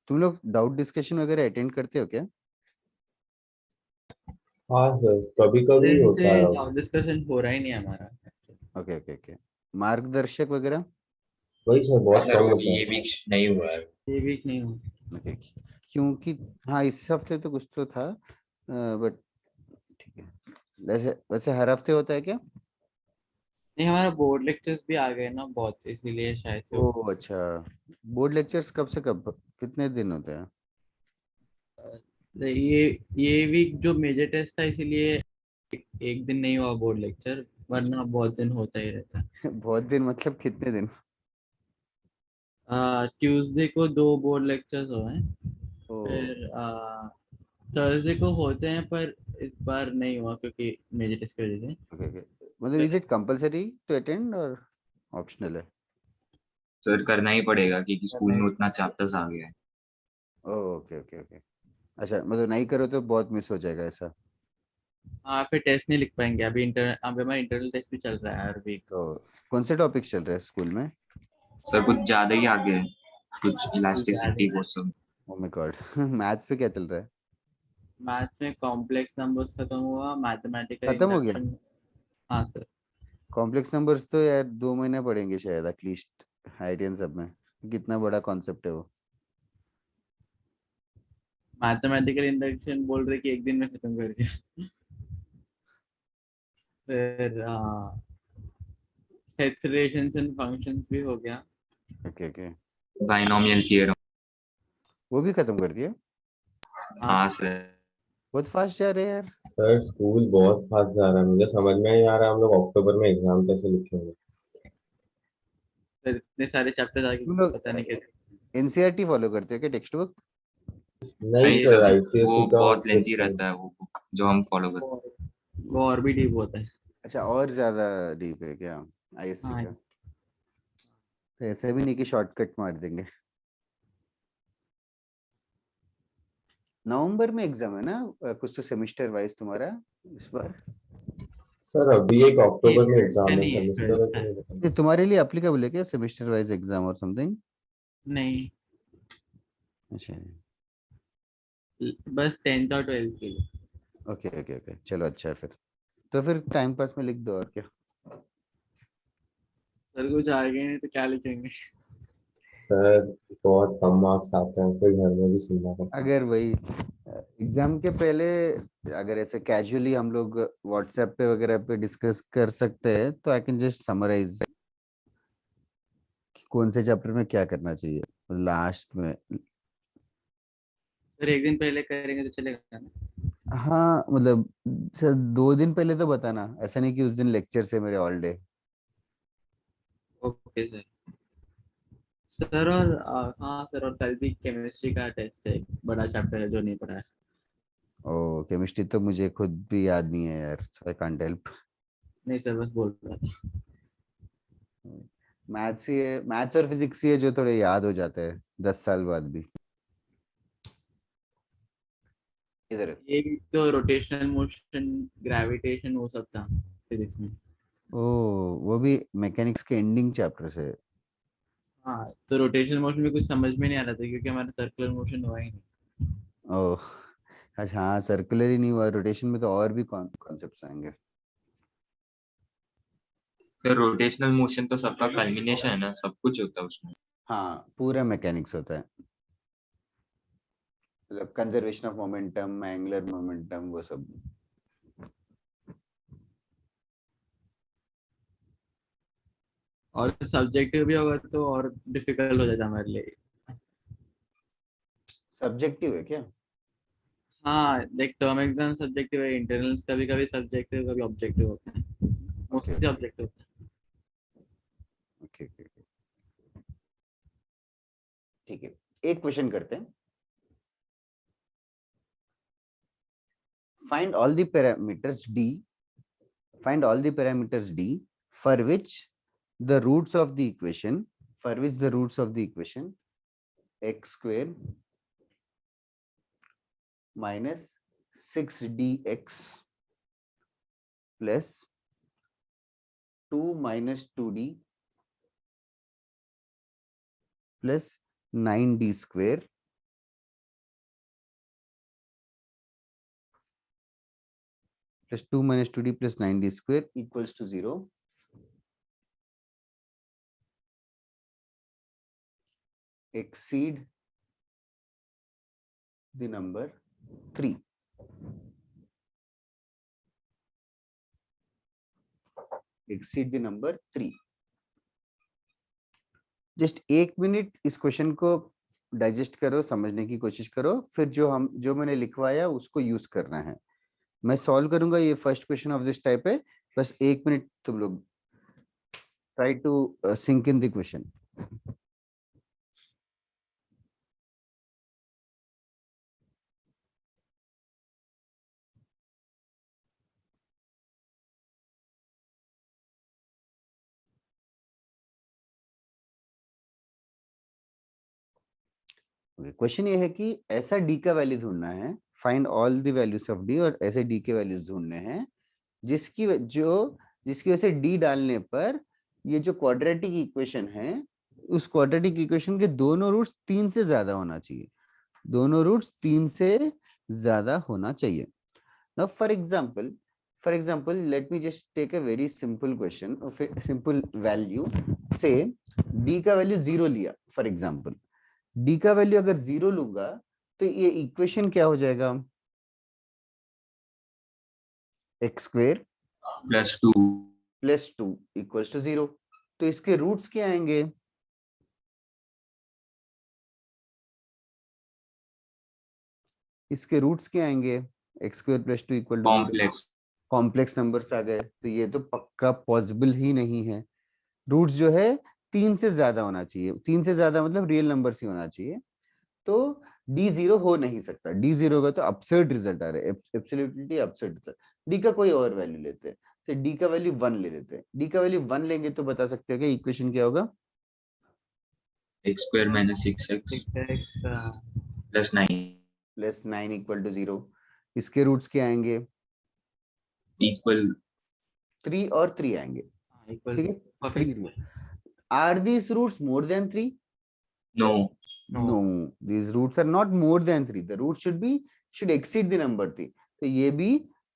तुम लोग डाउट डिस्कशन वगैरह अटेंड करते हो क्या? हाँ सर कभी कभी होता है. डिस्कशन हो रहा ही नहीं हमारा. Okay okay okay. मार्गदर्शक वगैरह? वही सर बहुत सर कम वो होता है. ये वीक नहीं हुआ है. ये वीक नहीं हुआ. ओके. क्योंकि हाँ इस हफ्ते तो कुछ तो था, बट ठीक है. वैसे वैसे हर हफ्ते होता है क्या? नहीं हमारा बोर्ड लेक्चर्स भी आ गए ना बहुत, इसीलिए शायद से. ओह अच्छा. बोर्ड लेक्चर्स कब से कब कितने दिन होते हैं? ये वीक जो मेजर टेस्ट था इसीलिए एक दिन नहीं हुआ बोर्ड लेक्चर, वरना बहुत दिन होता ही रहता है. बहुत दिन मतलब कितने दिन? ट्यूसडे को 2 बोर्ड लेक्चर्स हुए हैं. ओह फिर थर्सडे को होते हैं, पर इस बार नहीं हुआ क्योंकि मेजर टेस्ट की वजह से. Okay okay. मतलब is it compulsory to attend और ऑप्शनल है? सर करना ही पड़ेगा क्योंकि स्कूल में उतना चैप्टर्स आ गया है. Okay okay okay. अच्छा मतलब नहीं करो तो बहुत मिस हो जाएगा ऐसा? हाँ फिर टेस्ट नहीं लिख पाएंगे. अभी हमारा इंटरनल टेस्ट भी चल रहा है हर वीक. तो कौन से टॉपिक्स चल रहे हैं स्कूल में? सर कुछ ज्यादा ही आगे है, कुछ इलास्टिसिटी वो सब. Oh my God. मैथ्स पे क्या चल रहा है? मैथ्स में कॉम्प्लेक्स नंबर्स खत्म हुआ, मैथमेटिकल खत्म हो गया? इंडक्शन. हाँ सर. कॉम्प्लेक्स नंबर्स तो यार 2 महीने पढ़ेंगे शायद एटलीस्ट आइडियन सब में. कितना बड़ा कॉन्सेप्ट है वो. मैथमेटिकल इंडक्शन बोल रहे कि एक दिन में खत्म कर दिया. फिर सेट्स रिलेशंस एंड फंक्शंस भी हो गया. Okay okay. Binomial theorem. वो भी खत्म कर दिया? हाँ सर. बहुत फास्ट जा रहे हैं यार. सर स्कूल बहुत फास्ट जा रहा है. मुझे समझ में नहीं आ रहा हम लोग अक्टूबर में एग्जाम कैसे लिखेंगे. फिर इतने सारे चैप्टर्स आगे तुम लोग पता नहीं कैसे. एनसीईआरटी फॉलो करते हो क्या टेक्स्ट बुक? नहीं नहीं सर सर आईसीएसई वो का बहुत लेंथी क्वेश्चन. रहता है वो बुक जो हम फॉलो करते हैं. वो और भी डीप होता है। अच्छा, और ज्यादा डीप है क्या आईएससी हाँ का? तो ऐसे भी नहीं कि शॉर्टकट मार देंगे। नवंबर में एग्जाम है ना कुछ तो सेमेस्टर वाइज तुम्हारा इस बार? सर अभी एक अक्टूबर में एग्जाम है, नहीं है सेमेस्टर है कि नहीं पता ये नहीं। तुम्हारे लिए एप्लीकेबल है क्या सेमेस्टर वाइज एग्जाम और समथिंग? नहीं, अच्छा, बस 10th और 12th के लिए। ओके ओके ओके, चलो अच्छा है फिर। तो फिर टाइम पास में लिख दो और क्या। सर कुछ आएंगे नहीं तो क्या लिखेंगे? सर बहुत कम मार्क्स आते हैं, फिर घर में भी सुनना पड़ता है। अगर वही एग्जाम के पहले अगर ऐसे कैजुअली हम लोग व्हाट्सएप पे वगैरह पे डिस्कस कर सकते हैं तो आई कैन जस्ट समराइज कौन से चैप्टर में क्या करना चाहिए लास्ट में। सर एक दिन पहले करेंगे तो चलेगा ना? हाँ मतलब सर 2 दिन पहले तो बताना, ऐसा नहीं कि उस दिन लेक्चर से मेरे all day. Okay sir. Sir और हाँ सर, और कल भी केमिस्ट्री का टेस्ट है, एक बड़ा चैप्टर है जो नहीं पढ़ा है। ओ केमिस्ट्री तो मुझे खुद भी याद नहीं है यार, सो आई कांट हेल्प। नहीं सर, बस बोल रहा था। मैथ्स ही है, मैथ्स और फिजिक्स ही है जो थोड़े याद हो जाते हैं 10 साल बाद भी। इधर। एक तो रोटेशनल मोशन, ग्रेविटेशन, वो सब था फिजिक्स में। ओ वो भी मैकेनिक्स के एंडिंग चैप्टर से। हाँ, तो रोटेशनल मोशन में कुछ समझ में नहीं आ रहा था क्योंकि हमारा सर्कुलर मोशन हुआ ही नहीं। ओह अच्छा, हाँ सर्कुलर ही नहीं हुआ, रोटेशन में तो और भी कॉन्सेप्ट्स आएंगे। सर रोटेशनल मोशन तो सबका कल्मिनेशन है ना, सब कुछ होता है उसमें। हाँ पूरा मैकेनिक्स होता है, मतलब conservation of momentum, angular momentum, वो सब। और सब्जेक्टिव भी होगा तो और डिफिकल्ट हो जाता हमारे लिए। सब्जेक्टिव है क्या? हाँ देख, टर्म एग्जाम सब्जेक्टिव है, इंटरनल्स कभी कभी सब्जेक्टिव कभी ऑब्जेक्टिव होते हैं, ओके मोस्टली ऑब्जेक्टिव होते हैं। ओके ओके, ठीक है। एक क्वेश्चन करते हैं। Find all the parameters D, find all the parameters d for which the roots of the equation, for which the roots of the equation x square minus 6dx plus 2 minus 2d plus 9d square plus 2 minus 2d plus 9d square equals to 0 exceed the number 3। exceed the number 3। Just 1 minute इस question को digest करो, समझने की कोशिश करो, फिर जो मैंने लिखवाया उसको यूज करना है। मैं सॉल्व करूंगा, ये first question of this type है। बस 1 मिनट तुम लोग try to sink in the question. Question ये है कि ऐसा डी का वैल्यू ढूंढना है, find all the values of D, और ऐसे डी के वैल्यूज ढूंढने हैं जिसकी वजह से डी डालने पर ये जो क्वाड्रेटिक इक्वेशन है, उस क्वाड्रेटिक इक्वेशन के दोनों रूट्स 3 से ज्यादा होना चाहिए, दोनों रूट्स 3 से ज्यादा होना चाहिए। Now for example let me just take a very simple question of a simple value, say d का वैल्यू 0 लिया फॉर एग्जाम्पल। d का वैल्यू अगर 0 लूंगा तो ये इक्वेशन क्या हो जाएगा, X square +2। Plus 2 equals to 0। तो इसके रूट्स क्या आएंगे, इसके रूट्स क्या आएंगे, X square plus 2 equal to 0। Complex. Complex numbers आ गए, तो ये तो पक्का पॉसिबल ही नहीं है। रूट्स जो है 3 से ज्यादा होना चाहिए, 3 से ज्यादा मतलब रियल नंबर्स ही होना चाहिए। तो डी 0 हो नहीं सकता, डी 0 का तो अपसर्ड रिजल्ट आ रहा है, एब्सोल्युटली अपसर्ड रिजल्ट। डी का कोई और वैल्यू लेते हैं, तो डी का वैल्यू 1 ले लेते हैं। डी का वैल्यू 1 लेंगे तो बता सकते हो कि इक्वेशन क्या होगा? x square minus 6x 6x plus 9 plus 9 equal to 0। इसके रूट्स क्या आएंगे? equal 3 और 3 आएंगे, equal ठीक है? of 3 x root. Are these roots more than 3? no No, these roots are not more than 3. The root should exceed the number 3. तो ये भी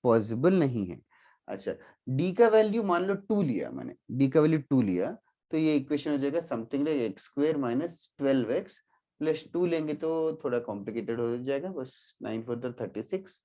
पॉसिबल नहीं है। अच्छा, d का वैल्यू मान लो 2 लिया मैंने, d का वैल्यू 2 लिया, तो ये इक्वेशन हो जाएगा something like x square minus 12x plus 2 लेंगे तो थोड़ा कॉम्प्लिकेटेड हो जाएगा, बस 9 4 36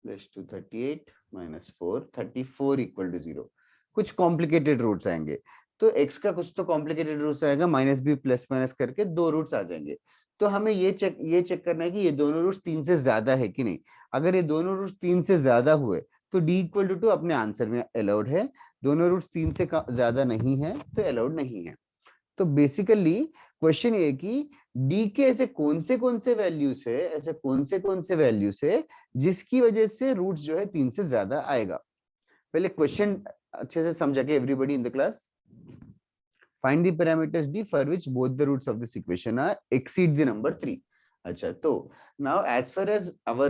प्लस 2 38 माइनस 4 34 इक्वल टू 0। कुछ कॉम्प्लिकेटेड रूट्स आएंगे, तो x का कुछ तो कॉम्प्लिकेटेड रूट्स आएगा, माइनस बी प्लस माइनस करके 2 रूट्स आ जाएंगे। तो हमें ये चेक करना है कि ये दोनों रूट्स 3 से ज्यादा है कि नहीं। अगर ये दोनों रूट्स 3 से ज्यादा हुए तो d इक्वल टू 2 अपने आंसर में अलाउड है, दोनों रूट्स 3 से ज्यादा नहीं है तो अलाउड नहीं है। तो बेसिकली क्वेश्चन ये कि d के ऐसे कौन से वैल्यूज है, ऐसे कौन से वैल्यूज है जिसकी वजह से रूट्स जो है 3 से ज्यादा आएगा। पहले क्वेश्चन अच्छे से समझा के everybody in the class. Find the parameters d for which both the roots of this equation are exceed the number 3. अच्छा, तो now as far as our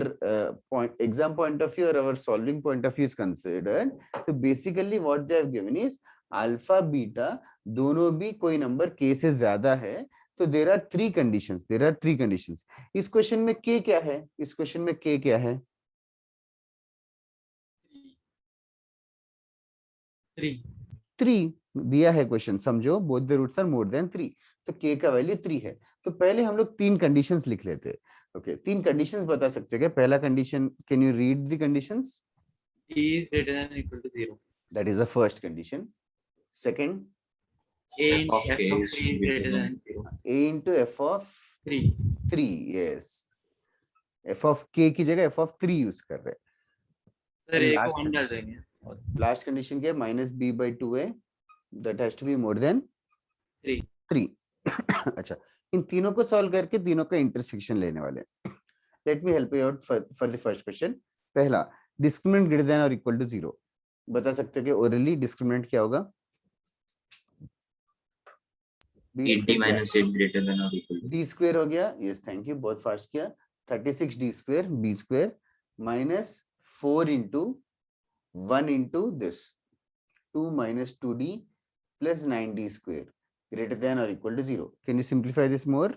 exam point of view or our solving point of view is considered, so basically what they have given is alpha beta दोनों भी कोई number k से ज्यादा है, तो there are three conditions। इस question में k क्या है? इस क्वेश्चन में k क्या है? 3 दिया है क्वेश्चन, समझो both the roots are more than 3, तो k का वैल्यू 3 है। तो पहले हम लोग 3 कंडीशंस लिख लेते हैं। ओके, 3 कंडीशंस बता सकते हो क्या? पहला condition, can you read the conditions? t is greater than or equal to 0, that is the first condition. Second, a f into of f k of is 3 is greater than 0, a into f of 3 3, yes, f of k की जगह f of 3 use कर रहे sir And a last को 1 डाल देंगे। हैं। Last condition क्या है? Minus B by 2a, that has to be more than 3। अच्छा, इन तीनों को सॉल्व करके तीनों का इंटरसेक्शन लेने वाले। Let me help you out for the first question. पहला, डिस्क्रिमिनेंट ग्रेटर देन और इक्वल टू 0। बता सकते हो कि ओरली डिस्क्रिमिनेंट क्या होगा? 80 minus 8 greater than or equal to D square हो गया, यस थैंक यू, बहुत फास्ट किया। 36 D square B square minus 4 into 1 into this 2 minus 2d plus 9d square greater than or equal to 0. Can you simplify this more?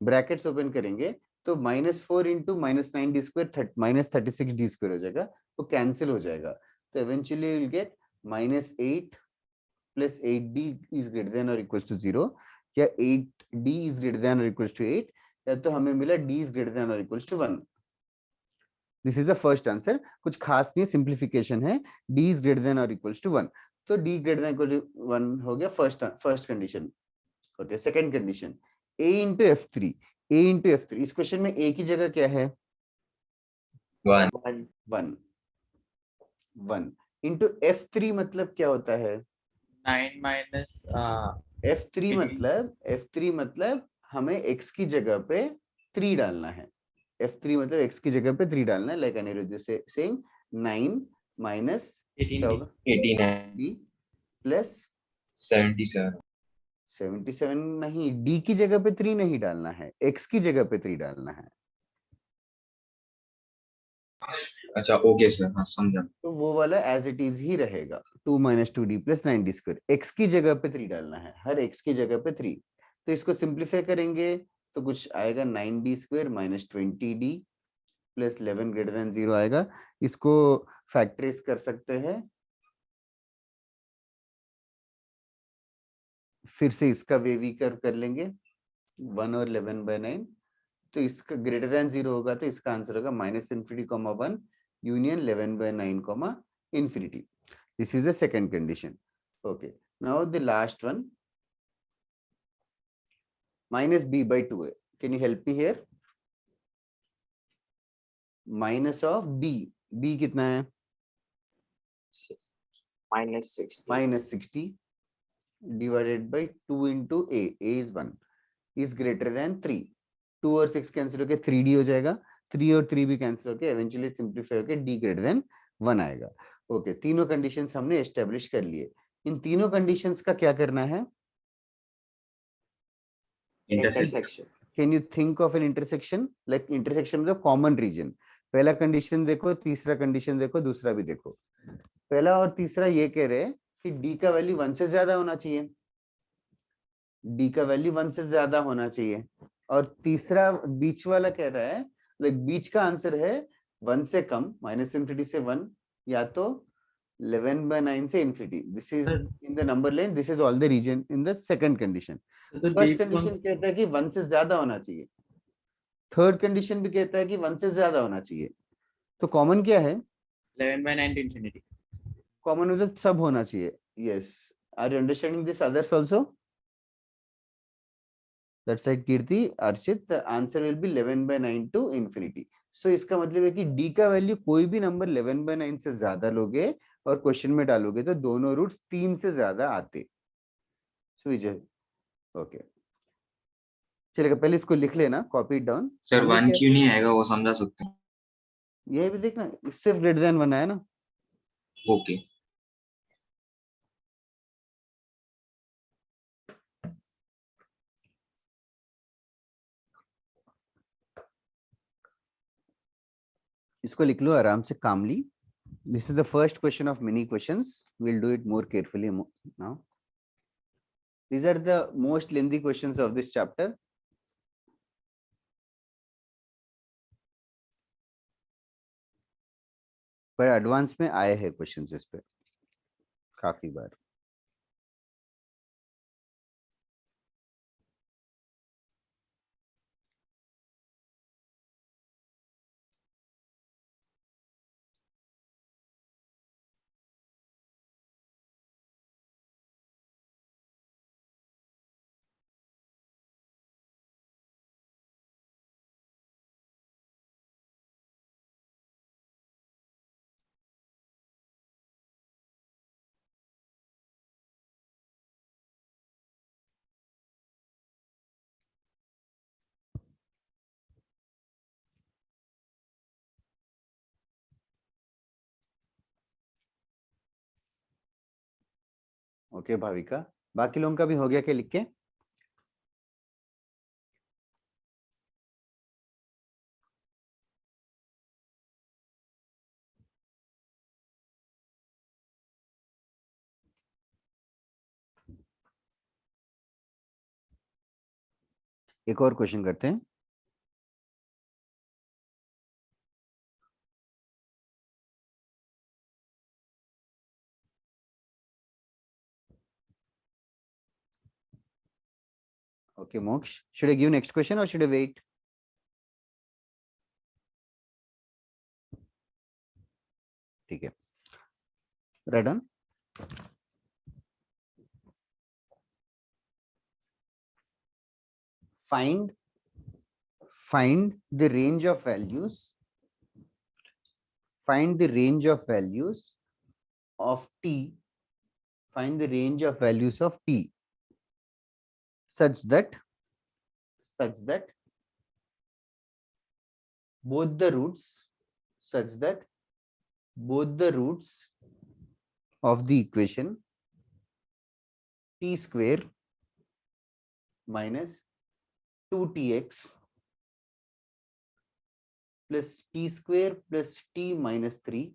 Brackets open करेंगे तो -4 into minus 9d square minus 36d square हो जाएगा, तो cancel हो जाएगा। तो eventually will get -8 plus 8d is greater than और equals to 0, या 8d इज ग्रेटर देन और इक्वल्स टू 8, या तो हमें मिला d इज ग्रेटर देन और equals to 1। This is the first answer, कुछ खास नहीं, सिंप्लीफिकेशन है। d इज ग्रेटर देन और इक्वल्स टू 1, तो d greater than equal to 1 हो गया first condition. Okay, second condition, a into f3, a into f3। इस क्वेश्चन में a की जगह क्या है? 1 1 into f3 मतलब क्या होता है? 9 minus f3 मतलब हमें x की जगह पे 3 डालना है। f3 मतलब x की जगह पे 3 डालना है, लाइक अनिरुद्ध से सेइंग 9 माइनस 18 क्या होगा? 89 d प्लस 77 77 नहीं, d की जगह पे 3 नहीं डालना है, x की जगह पे 3 डालना है। अच्छा ओके सर, हाँ समझा। तो वो वाला एज इट इज ही रहेगा, 2 minus 2d plus 9d square. x की जगह पे 3 डालना है, हर x की जगह पे 3। तो इसको सिंप्लीफाई करेंगे तो कुछ आएगा 9d square minus 20d plus 11 greater than 0 आएगा। इसको फैक्टराइज कर सकते हैं, फिर से इसका वेवी कर लेंगे 1 और 11/9, तो इसका ग्रेटर देन 0 होगा, तो इसका आंसर होगा -∞, 1 union 11/9, infinity. This is the second condition. Okay, now the last one, minus b by 2a. Can you help me here? Minus of b, b कितना है? -60 divided by 2 into a is 1 is greater than 3। 2 और 6 cancel होकर 3d हो जाएगा, 3 और 3 भी cancel होके eventually simplify होके d ग्रेटर देन 1 आएगा। ओके, तीनों कंडीशंस हमने एस्टेब्लिश कर लिए। इन तीनों कंडीशंस का क्या करना है? Intersect. Can you think of N intersection? Like intersection मतलब कॉमन रीजन। पहला कंडीशन देखो, तीसरा कंडीशन देखो, दूसरा भी देखो। पहला और तीसरा ये कह रहे हैं कि d का वैल्यू 1 से ज्यादा होना चाहिए, d का वैल्यू 1 से ज्यादा होना चाहिए। और तीसरा बीच वाला कह रहा है, लाइक बीच का आंसर है 1 से कम, -∞ से 1, या तो 11/9 से infinity. This is in the number line. This is all the region in the second condition. तो फर्स्ट D कंडीशन कहता है कि 1 से ज्यादा होना चाहिए, थर्ड कंडीशन भी कहता है कि 1 से ज्यादा होना चाहिए। तो कॉमन क्या है? 11/9 to infinity. कॉमन मतलब सब होना चाहिए। Yes, are you understanding this others also? That side Kirti, Archit, the answer will be 11/9 to infinity. सो इसका मतलब है कि d का वैल्यू कोई भी नंबर 11/9 से ज्यादा लोगे और क्वेश्चन में डालोगे तो दोनों रूट्स 3 से ज्यादा आते। सो विजय, ओके चलेगा, पहले इसको लिख लेना, कॉपी डाउन। सर 1 क्यों नहीं आएगा वो समझा सकते हैं? ये भी देखना, सिर्फ ग्रेटर देन 1 है ना। ओके। इसको लिख लो आराम से, calmly. This is the first question of many questions, we'll do it more carefully now. These are the most lengthy questions of this chapter. पर एडवांस में आए हैं क्वेश्चंस इस पे काफी बार। ओके भाविका, बाकी लोगों का भी हो गया क्या लिख के? एक और क्वेश्चन करते हैं। ओके मोक्ष, should I give next question or should I wait? ठीक है, right on. Find the range of values. Find the range of values of t. Find the range of values of t such that both the roots of the equation t square minus 2tx plus t square plus t minus 3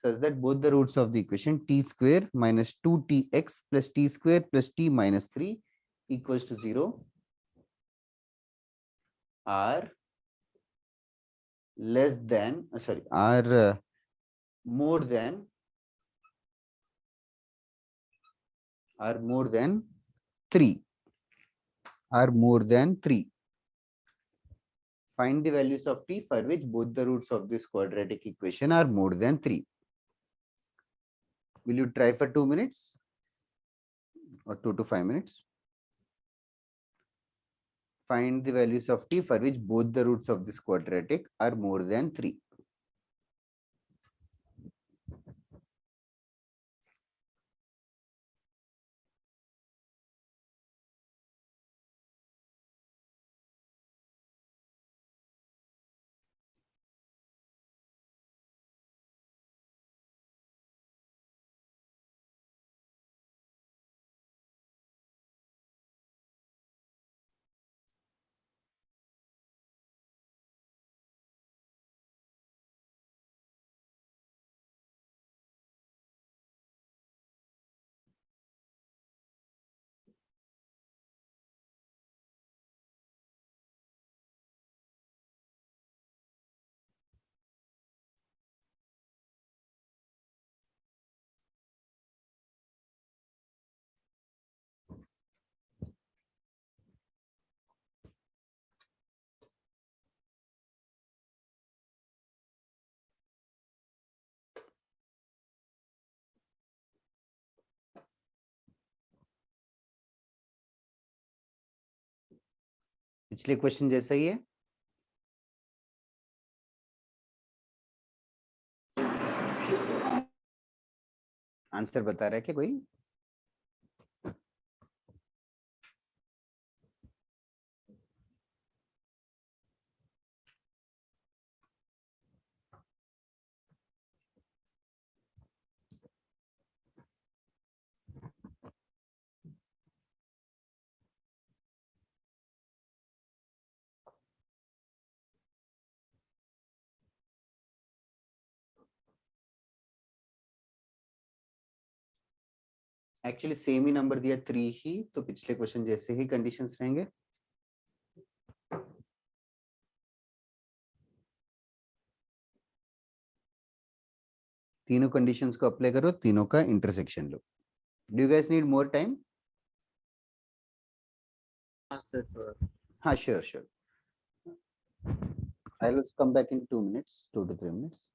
such that both the roots of the equation t square minus 2tx plus t square plus t minus 3 equals to 0 are less than are more than 3. Find the values of t for which both the roots of this quadratic equation are more than 3. Will you try for 2 minutes or 2 to 5 minutes? Find the values of t for which both the roots of this quadratic are more than 3. पिछले question जैसा ही है। Answer बता रहा है क्या कोई? Actually same ही number दिया 3 ही, तो पिछले क्वेश्चन जैसे ही कंडीशंस रहेंगे। तीनों कंडीशंस को अप्लाई करो, तीनों का intersection low. Do you guys need more time? हाँ सर थोड़ा। हाँ, sure sure. I will come back in 2 minutes, 2 to 3 minutes.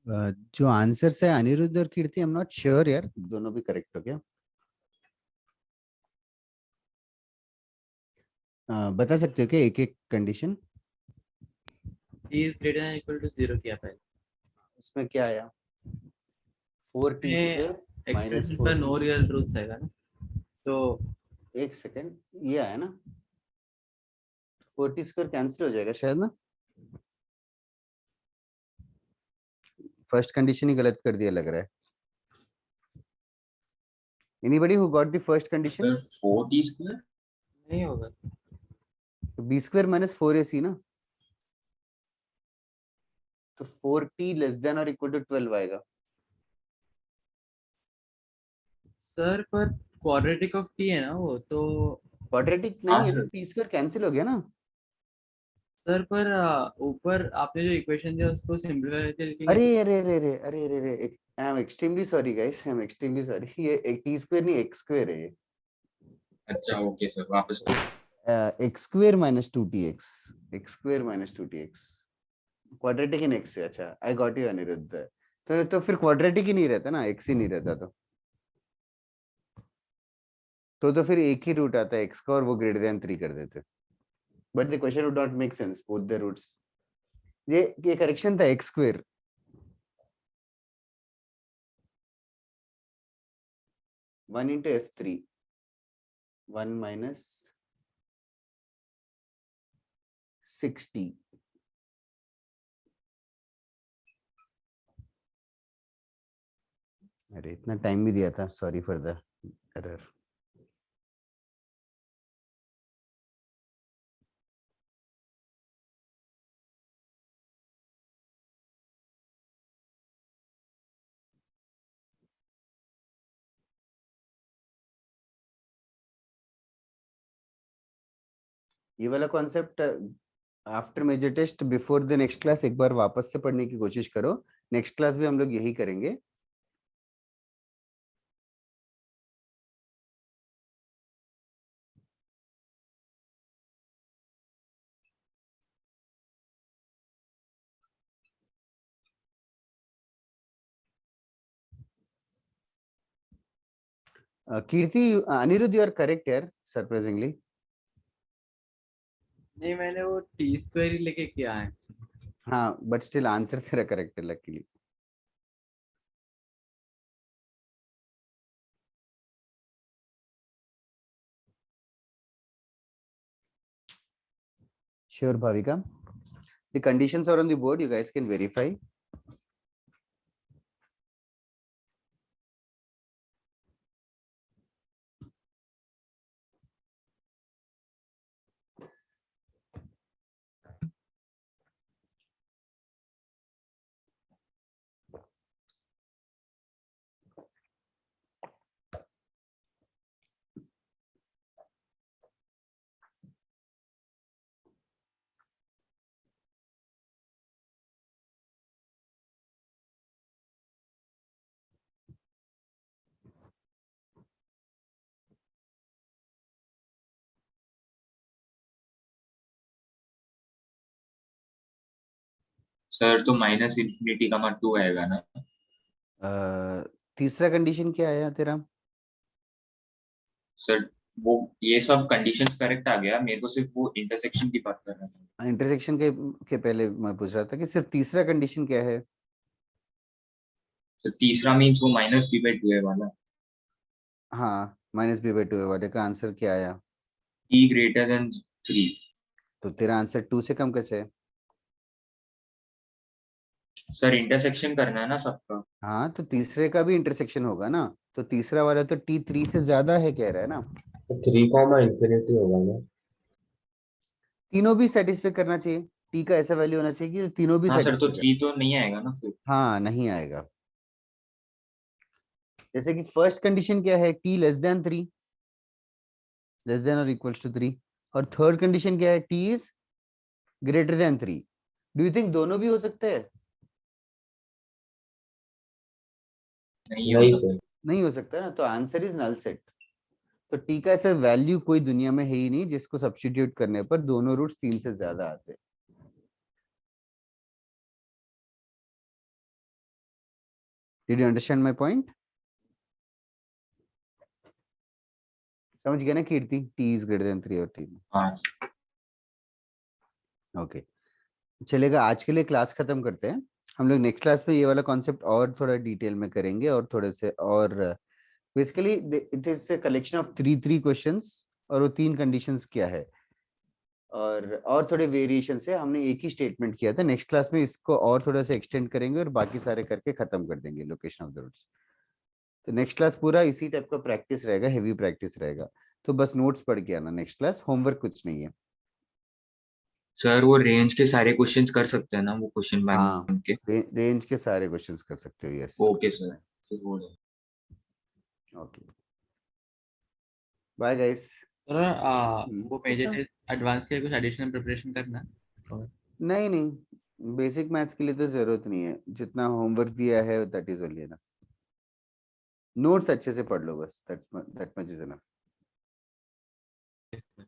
जो आंसर है अनिरुद्ध और कीर्ति, आई एम नॉट श्योर यार, दोनों भी करेक्ट हो क्या? बता सकते हो क्या एक एक condition? t is greater than equal to 0 किया पहले। उसमें क्या आया? 4t इसमें स्क्वायर माइनस एक्सप्रेशन का 4t। नो रियल ट्रूथ्स आएगा ना, तो एक सेकेंड, ये आया ना 4t स्क्वायर कैंसिल हो जाएगा शायद ना। फर्स्ट कंडीशन ही गलत कर दिया लग रहा है। Anybody who got the first condition? फिर 4t स्क्वायर नहीं होगा। तो बी स्क्वायर माइनस 4ac ना, तो 4t लेस देन और इक्वल टू 12 आएगा। सर पर क्वाड्रेटिक ऑफ t है ना वो, तो क्वाड्रेटिक हाँ नहीं है तो सर। टी स्क्वायर कैंसिल हो गया ना। सर पर ऊपर आपने जो इक्वेशन दिया उसको सिंपलीफाई करके लिखेंगे। अरे अरे अरे अरे अरे अरे अरे, I am extremely sorry guys, I am extremely sorry, ये एक टी स्क्वायर नहीं एक्स स्क्वायर है ये। अच्छा ओके सर, वापस x square minus 2tx, x square minus 2tx, quadratic in x है। अच्छा आई गॉट यू अनिरुद्ध। तो फिर क्वाड्रेटिक ही नहीं रहता ना, एक्स ही नहीं रहता तो फिर एक ही रूट आता है एक्स का और वो ग्रेटर देन 3 कर देते। But the question would not make sense, both the roots. ये करेक्शन था x square. One into f3, 1 minus 60। अरे इतना टाइम भी दिया था, सॉरी फॉर द एरर। ये वाला concept after major test before the next class एक बार वापस से पढ़ने की कोशिश करो। नेक्स्ट क्लास भी हम लोग यही करेंगे। कीर्ति, अनिरुद्ध, यू आर करेक्ट यार, सरप्राइजिंगली। नहीं, मैंने वो टी स्क्वायर ही लेके किया है। हाँ बट स्टिल आंसर तेरा करेक्ट है luckily. Sure, Bhavika. The conditions are on the board. You guys can verify. Sir. तो माइनस इन्फिनिटी का 2 आएगा ना? तीसरा कंडीशन क्या आया तेरा? सर वो ये सब कंडीशंस करेक्ट आ गया, मेरे को सिर्फ वो इंटरसेक्शन की बात कर रहा था। इंटरसेक्शन के पहले मैं पूछ रहा था कि सिर्फ तीसरा कंडीशन क्या है? तो तीसरा मीन्स वो माइनस b/2 है वाला। हाँ माइनस b/2 वाले का आंसर क्या आया? t greater than 3। तो तेरा आंसर 2 से कम कैसे है? सर इंटरसेक्शन करना है ना सबका। हाँ तो तीसरे का भी इंटरसेक्शन होगा ना, तो तीसरा वाला तो t3 से ज्यादा है कह रहा है ना। तो 3, होगा ना? तीनों भी सेटिस्फाई करना चाहिए, t का ऐसा वैल्यू होना चाहिए कि तीनों भी हाँ सर, तो सेटिस्फाई कर। 3 तो नहीं आएगा ना फिर। हाँ नहीं आएगा। जैसे कि फर्स्ट कंडीशन क्या है? t less than 3, less than और इक्वल्स टू 3। और थर्ड कंडीशन क्या है? t is greater then 3। Do you think दोनों भी हो सकते हैं? नहीं हो नहीं सकता। सर। नहीं हो सकता ना, तो आंसर इज नल सेट। तो टी का ऐसा वैल्यू कोई दुनिया में है ही नहीं जिसको सब्स्टिट्यूट करने पर दोनों रूट्स 3 से ज्यादा आते। Did you understand my point? समझ गया ना कीर्ति? T is greater than 3 और T. हाँ ओके चलेगा, आज के लिए क्लास खत्म करते हैं। हम लोग नेक्स्ट क्लास पे ये वाला कॉन्सेप्ट और थोड़ा डिटेल में करेंगे और थोड़े से और basically it is a collection of three questions और वो 3 कंडीशंस क्या है और थोड़े वेरिएशन से हमने एक ही स्टेटमेंट किया था। नेक्स्ट क्लास में इसको और थोड़ा सा एक्सटेंड करेंगे और बाकी सारे करके खत्म कर देंगे लोकेशन ऑफ द रूट्स। तो नेक्स्ट क्लास पूरा इसी टाइप का प्रैक्टिस रहेगा, हेवी प्रैक्टिस रहेगा। तो बस नोट्स पढ़ के आना नेक्स्ट क्लास, होमवर्क कुछ नहीं है। सर, वो रेंज के सारे क्वेश्चंस कर सकते हैं ना, वो क्वेश्चन हाँ बैंक के? रेंज के सारे क्वेश्चंस कर सकते हो। यस ओके सर, फिर हो जाएगा। Okay bye guys. सर वो yes, sir. मेजर एडवांस के कुछ एडिशनल प्रिपरेशन करना है? नहीं बेसिक मैथ्स के लिए तो जरूरत नहीं है, जितना होमवर्क दिया है that is only enough. Notes अच्छे से पढ़ लो बस, that much is enough. Yes, sir.